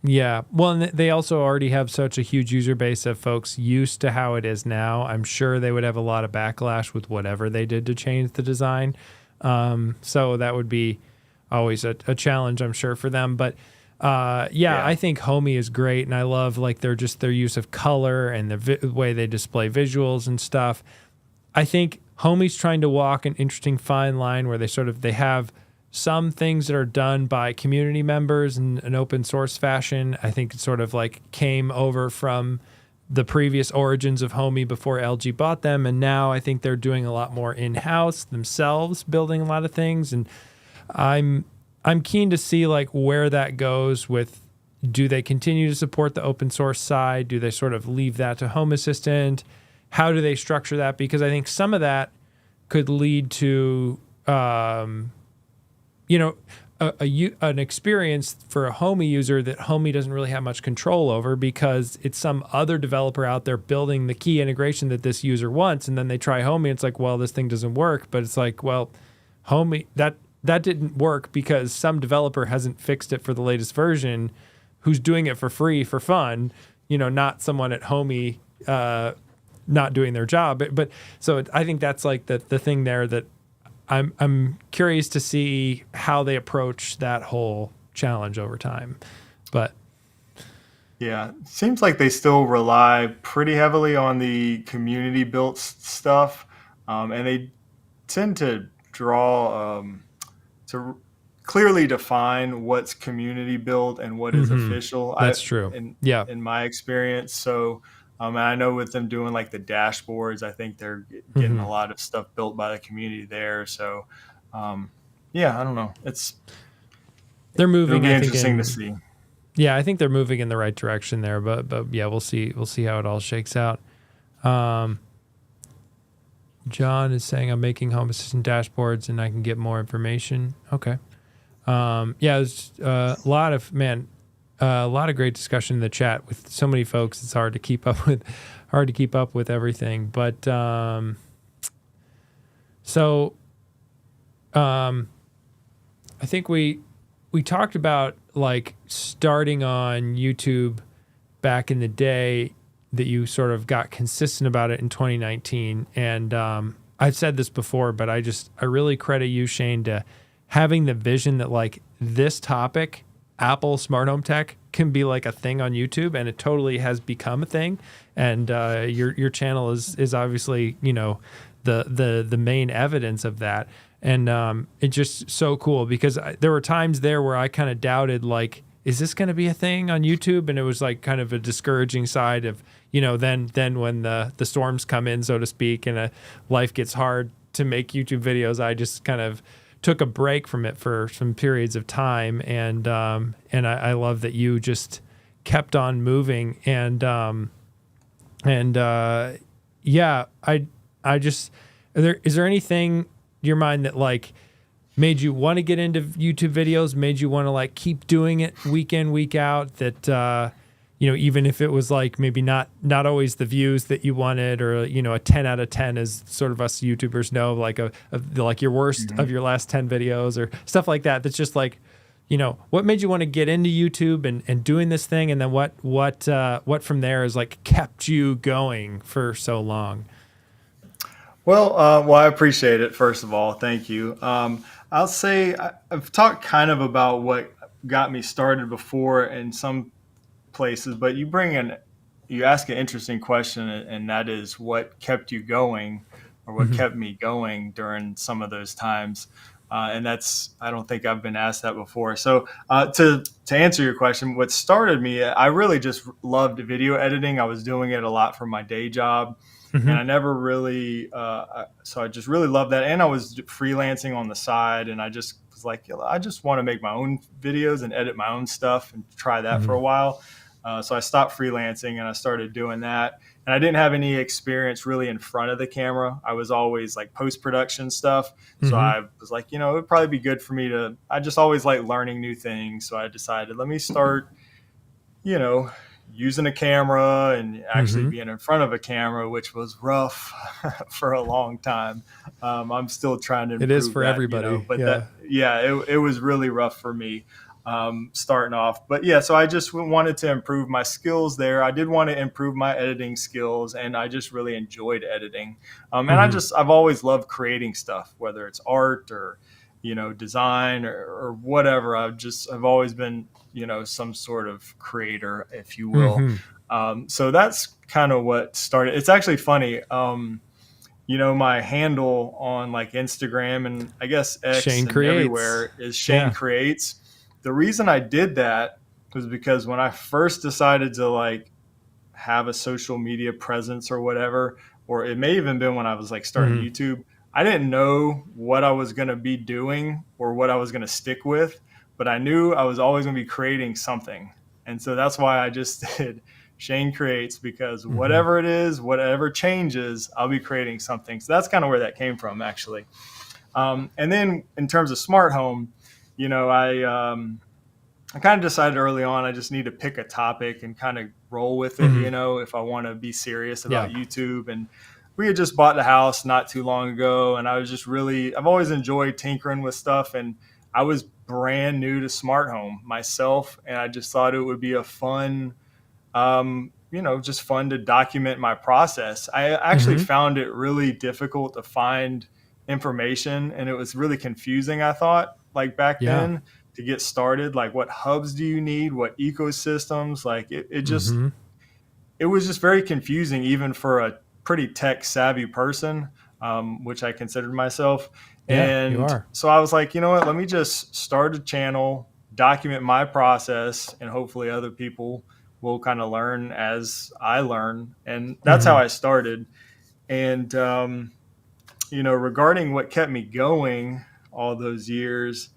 Yeah. Well, and they also already have such a huge user base of folks used to how it is now. I'm sure they would have a lot of backlash with whatever they did to change the design. So that would be always a challenge, I'm sure, for them. But yeah, Yeah. I think Homey is great, and I love like their use of color and the way they display visuals and stuff. I think Homey's trying to walk an interesting fine line where they have some things that are done by community members in an open source fashion. I think it sort of like came over from the previous origins of Homey before LG bought them, and now I think they're doing a lot more in-house themselves, building a lot of things. And I'm I'm keen to see like where that goes with. Do they continue to support the open source side? Do they sort of leave that to Home Assistant? How do they structure that? Because I think some of that could lead to you know, an experience for a Homey user that Homey doesn't really have much control over because it's some other developer out there building the key integration that this user wants, and then they try Homey. It's like, well, this thing doesn't work, but it's like, well, Homey that didn't work because some developer hasn't fixed it for the latest version, who's doing it for free for fun. Not someone at Homey not doing their job. But so I think that's like the thing there that I'm curious to see how they approach that whole challenge over time. But Yeah, seems like they still rely pretty heavily on the community built stuff, and they tend to draw, to clearly define what's community built and what is official. that's true. In Yeah. in my experience, so and I know with them doing like the dashboards, I think they're getting Hmm. a lot of stuff built by the community there. So, yeah, I don't know. They're It'll moving, be I think, interesting to see. I think they're moving in the right direction there. But yeah, we'll see. We'll see how it all shakes out. Um, John is saying I'm making Home Assistant dashboards and I can get more information. Okay. Yeah, it's a lot of great discussion in the chat with so many folks. It's hard to keep up with everything. But I think we talked about like starting on YouTube back in the day, that you sort of got consistent about it in 2019. And I've said this before, but I really credit you, Shane, to having the vision that like this topic, Apple smart home tech, can be like a thing on YouTube, and it totally has become a thing. And your channel is obviously, you know, the main evidence of that. And it's just so cool because there were times there where I kind of doubted, like, is this going to be a thing on YouTube? And it was like kind of a discouraging side of, you know, then when the storms come in, so to speak, and life gets hard to make YouTube videos, I just kind of took a break from it for some periods of time. And I love that you just kept on moving. Yeah, I just, is there anything in your mind that like made you want to get into YouTube videos, made you want to like keep doing it week in, week out, that, you know, even if it was like maybe not always the views that you wanted, or, you know, a 10 out of 10 as sort of us YouTubers know, like like your worst of your last 10 videos or stuff like that. That's just like, you know, what made you want to get into YouTube and doing this thing? And then what from there is like kept you going for so long? Well, I appreciate it. First of all, thank you. I'll say I've talked kind of about what got me started before in some places, but you ask an interesting question, and that is what kept you going, or what kept me going during some of those times. And that's, I don't think I've been asked that before. So to answer your question, what started me, I really just loved video editing. I was doing it a lot for my day job. And I never really, so I just really loved that. And I was freelancing on the side, and I just was like, I just want to make my own videos and edit my own stuff and try that for a while. So I stopped freelancing and I started doing that. And I didn't have any experience really in front of the camera. I was always like post-production stuff. So I was like, you know, it would probably be good for me I just always like learning new things. So I decided, let me start, you know, using a camera and actually being in front of a camera, which was rough for a long time. I'm still trying to improve. It is for that, everybody. you know, but it was really rough for me starting off. But yeah, so I just wanted to improve my skills there. I did want to improve my editing skills, and I just really enjoyed editing. And I've always loved creating stuff, whether it's art or, you know, design or whatever. I've always been, you know, some sort of creator, if you will. So that's kind of what started. It's actually funny. You know, my handle on like Instagram and I guess X Shane and Creates. everywhere is Shane Creates. The reason I did that was because when I first decided to like have a social media presence or whatever, or it may even been when I was like starting YouTube, I didn't know what I was going to be doing or what I was going to stick with, but I knew I was always going to be creating something. And so that's why I just did Shane Creates, because whatever it is, whatever changes, I'll be creating something. So that's kind of where that came from, actually. And then in terms of smart home, you know, I kind of decided early on I just need to pick a topic and kind of roll with it, you know, if I want to be serious about YouTube. And we had just bought the house not too long ago, and I was just I've always enjoyed tinkering with stuff, and I was brand new to smart home myself, and I just thought it would be a fun, you know, just fun to document my process. I actually found it really difficult to find information, and it was really confusing, I thought, like back then, to get started. Like, what hubs do you need? What ecosystems? Like it was just very confusing, even for a pretty tech savvy person, which I considered myself. And so I was like, you know what, let me just start a channel, document my process, and hopefully other people will kind of learn as I learn. And that's how I started. And, you know, regarding what kept me going all those years,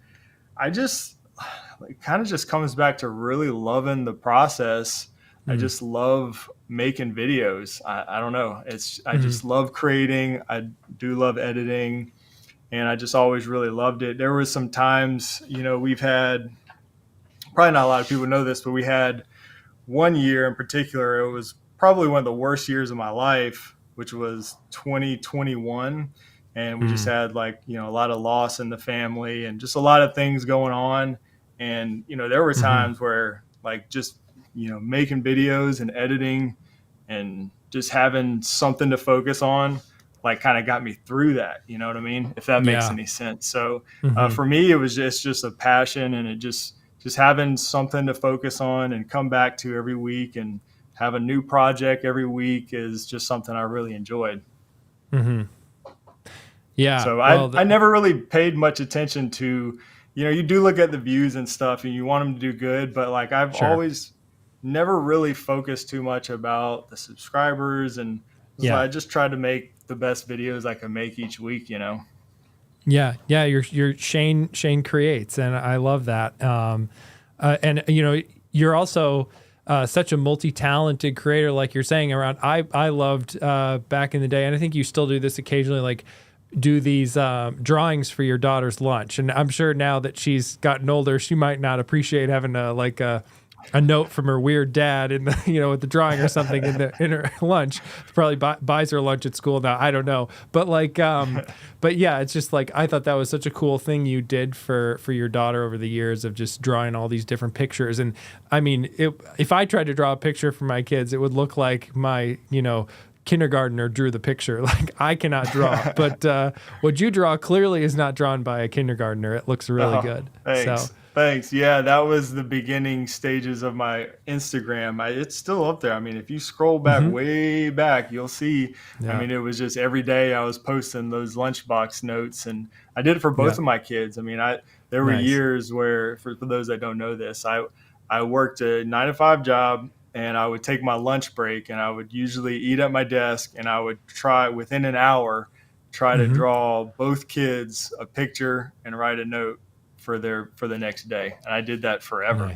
it kind of just comes back to really loving the process. I just love making videos. I don't know. I just love creating. I do love editing, and I just always really loved it. There was some times, you know, we've had, probably not a lot of people know this, but we had one year in particular. It was probably one of the worst years of my life, which was 2021. And we just had, like, you know, a lot of loss in the family and just a lot of things going on. And, you know, there were times where, like, just, you know, making videos and editing and just having something to focus on, like, kind of got me through that. You know what I mean? If that makes any sense. So for me, it was just a passion, and it just just having something to focus on and come back to every week and have a new project every week is just something I really enjoyed. Mm-hmm. Yeah. So Well, I never really paid much attention to, you do look at the views and stuff and you want them to do good, but like I've sure. always never really focused too much about the subscribers, and so Yeah. I just tried to make the best videos I can make each week. Yeah. Yeah. You're Shane creates, and I love that. And you're also such a multi-talented creator, like you're saying around. I loved back in the day, and I think you still do this occasionally, like do these drawings for your daughter's lunch. And I'm sure now that she's gotten older, she might not appreciate having a note from her weird dad in the with the drawing or something in her lunch. Probably buys her lunch at school now. I don't know, but but yeah, it's just like I thought that was such a cool thing you did for your daughter over the years of just drawing all these different pictures. And I mean, if I tried to draw a picture for my kids, it would look like my kindergartner drew the picture. Like I cannot draw, but what you draw clearly is not drawn by a kindergartner. It looks really good. Thanks. So. Thanks. Yeah, that was the beginning stages of my Instagram. It's still up there. I mean, if you scroll back way back, you'll see. Yeah. I mean, it was just every day I was posting those lunchbox notes, and I did it for both of my kids. I mean, there were years where, for those that don't know this, I worked a 9-to-5 job, and I would take my lunch break, and I would usually eat at my desk, and I would try within an hour to draw both kids a picture and write a note for the next day, and I did that forever.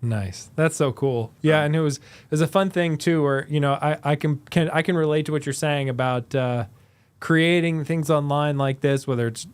Nice. That's so cool. Yeah, and it was a fun thing too, where I can relate to what you're saying about creating things online like this, whether it's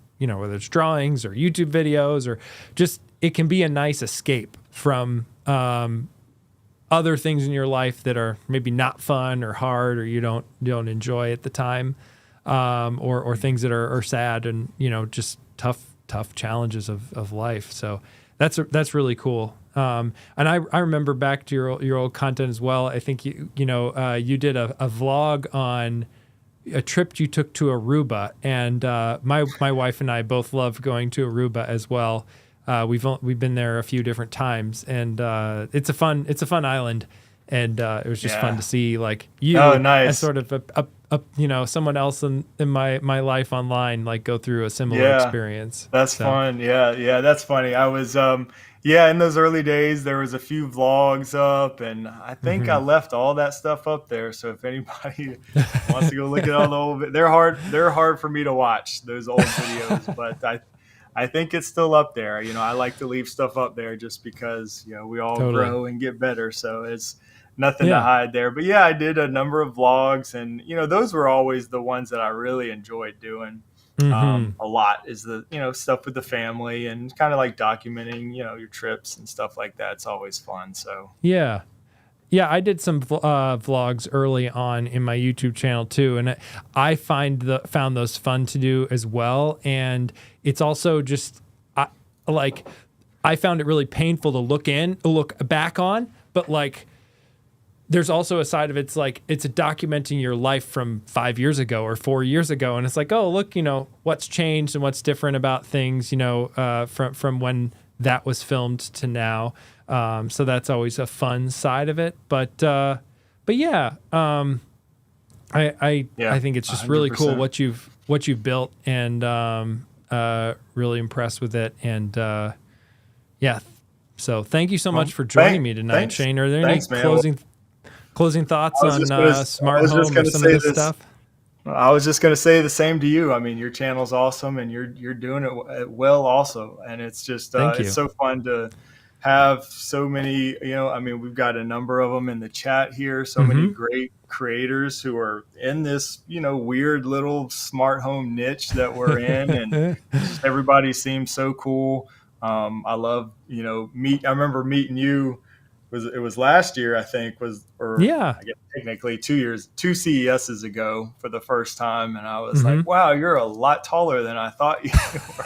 drawings or YouTube videos, or just it can be a nice escape from other things in your life that are maybe not fun or hard, or you don't enjoy at the time, or things that are sad and just tough challenges of life. So that's really cool. And I remember back to your old content as well. I think you did a vlog on a trip you took to Aruba, and my wife and I both loved going to Aruba as well. We've been there a few different times, and it's a fun island, and it was just fun to see like you as sort of a someone else in my life online, like go through a similar experience. That's fun. Yeah, that's funny. I was in those early days there was a few vlogs up, and I think I left all that stuff up there. So if anybody wants to go look at all the old, they're hard for me to watch, those old videos, but I think it's still up there. I like to leave stuff up there just because we all grow and get better. So it's nothing to hide there. But yeah, I did a number of vlogs, and those were always the ones that I really enjoyed doing. A lot is the stuff with the family, and kind of like documenting your trips and stuff like that. It's always fun. So yeah, I did some vlogs early on in my YouTube channel too, and I found those fun to do as well. And it's also just I found it really painful to look back on, but like there's also a side of it's like it's documenting your life from 5 years ago or 4 years ago, and it's like, oh look, what's changed and what's different about things, from when that was filmed to now. So that's always a fun side of it. But yeah, I think it's just 100%. Really cool what you've built, and really impressed with it. And yeah, so thank you so much for joining me tonight, thanks. Shane. Are there any closing thoughts on smart home or some of this stuff? I was just going to say the same to you. I mean, your channel's awesome, and you're doing it well also. And it's just, it's so fun to have so many, I mean, we've got a number of them in the chat here. So many great creators who are in this, weird little smart home niche that we're in. And everybody seems so cool. I love, I remember meeting you. It was last year, I think, I guess technically 2 CESs ago for the first time. And I was like, wow, you're a lot taller than I thought you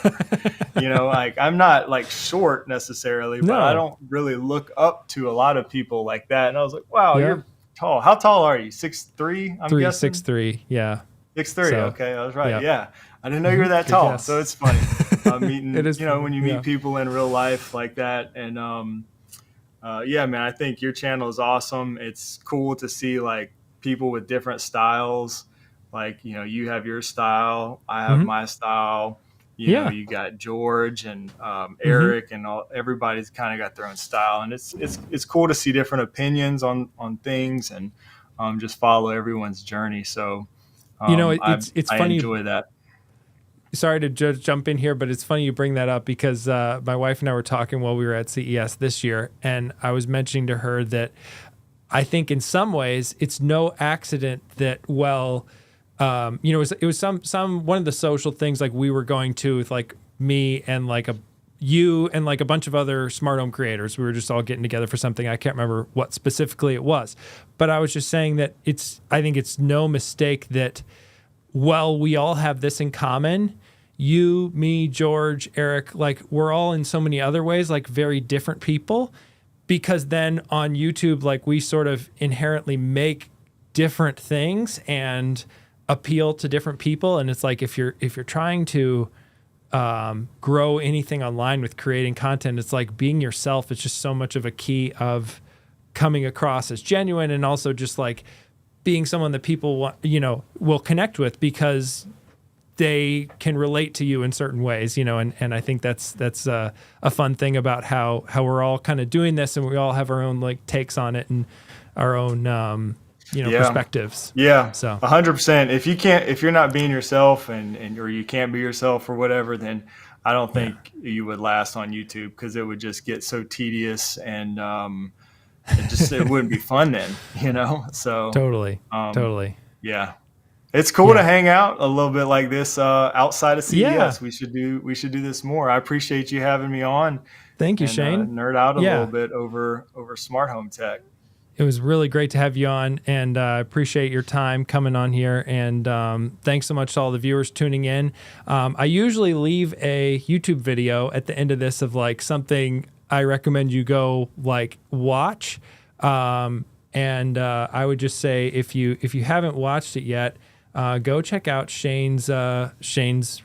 were. Like I'm not like short necessarily, but I don't really look up to a lot of people like that. And I was like, wow, you're tall. How tall are you? 6'3"? I'm guessing 6'3". Yeah. 6'3". Okay. I was right. Yeah. I didn't know you were that tall. Guess. So it's funny. meeting, It is funny. when you Yeah. meet people in real life like that. And yeah, man, I think your channel is awesome. It's cool to see like people with different styles. Like, you have your style, I have Hmm. my style. Yeah. You got George and Hmm. Eric, and everybody's kind of got their own style, and it's cool to see different opinions on things, and just follow everyone's journey. So It's I funny. enjoy that. Sorry to just jump in here, but it's funny you bring that up because my wife and I were talking while we were at CES this year, and I was mentioning to her that I think in some ways it's no accident that it was some one of the social things like we were going to with like me and like you and like a bunch of other smart home creators. We were just all getting together for something. I can't remember what specifically it was, but I was just saying that I think it's no mistake that we all have this in common. You, me, George, Eric, like we're all in so many other ways, like very different people, because then on YouTube, like we sort of inherently make different things and appeal to different people. And it's like if you're trying to grow anything online with creating content, it's like being yourself. It's just so much of a key of coming across as genuine, and also just like being someone that people want, will connect with because they can relate to you in certain ways, and I think that's a fun thing about how we're all kind of doing this, and we all have our own like takes on it and our own Yeah. perspectives. Yeah, So 100%. If you're not being yourself, and or you can't be yourself or whatever, then I don't yeah, think you would last on YouTube, because it would just get so tedious, and it wouldn't be fun then, So totally, um, totally, yeah, it's cool to yeah, hang out a little bit like this outside of yeah. CES. We should do this more. I appreciate you having me on, Thank you, and Shane. nerd out a little Yeah. bit over smart home tech. It was really great to have you on, and I appreciate your time coming on here. And thanks so much to all the viewers tuning in. I usually leave a YouTube video at the end of this of like something I recommend you go like watch. And I would just say if you haven't watched it yet, go check out Shane's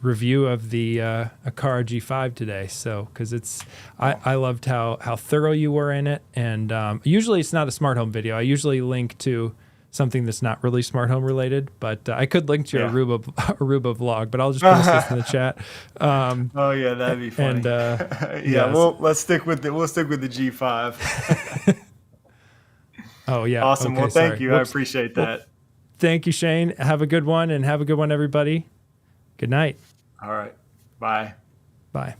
review of the Aqara G5 today. So, because I loved how thorough you were in it, and usually it's not a smart home video. I usually link to something that's not really smart home related, but I could link to your Yeah. Aruba vlog, but I'll just post this in the chat. Oh yeah, that'd be funny. And Yeah, yes. we'll stick with the G5. Oh yeah. Awesome. Okay. Well, thank Sorry. you. I Whoops. appreciate Well, that. thank you, Shane. Have a good one, and have a good one, everybody. Good night. All right. Bye. Bye.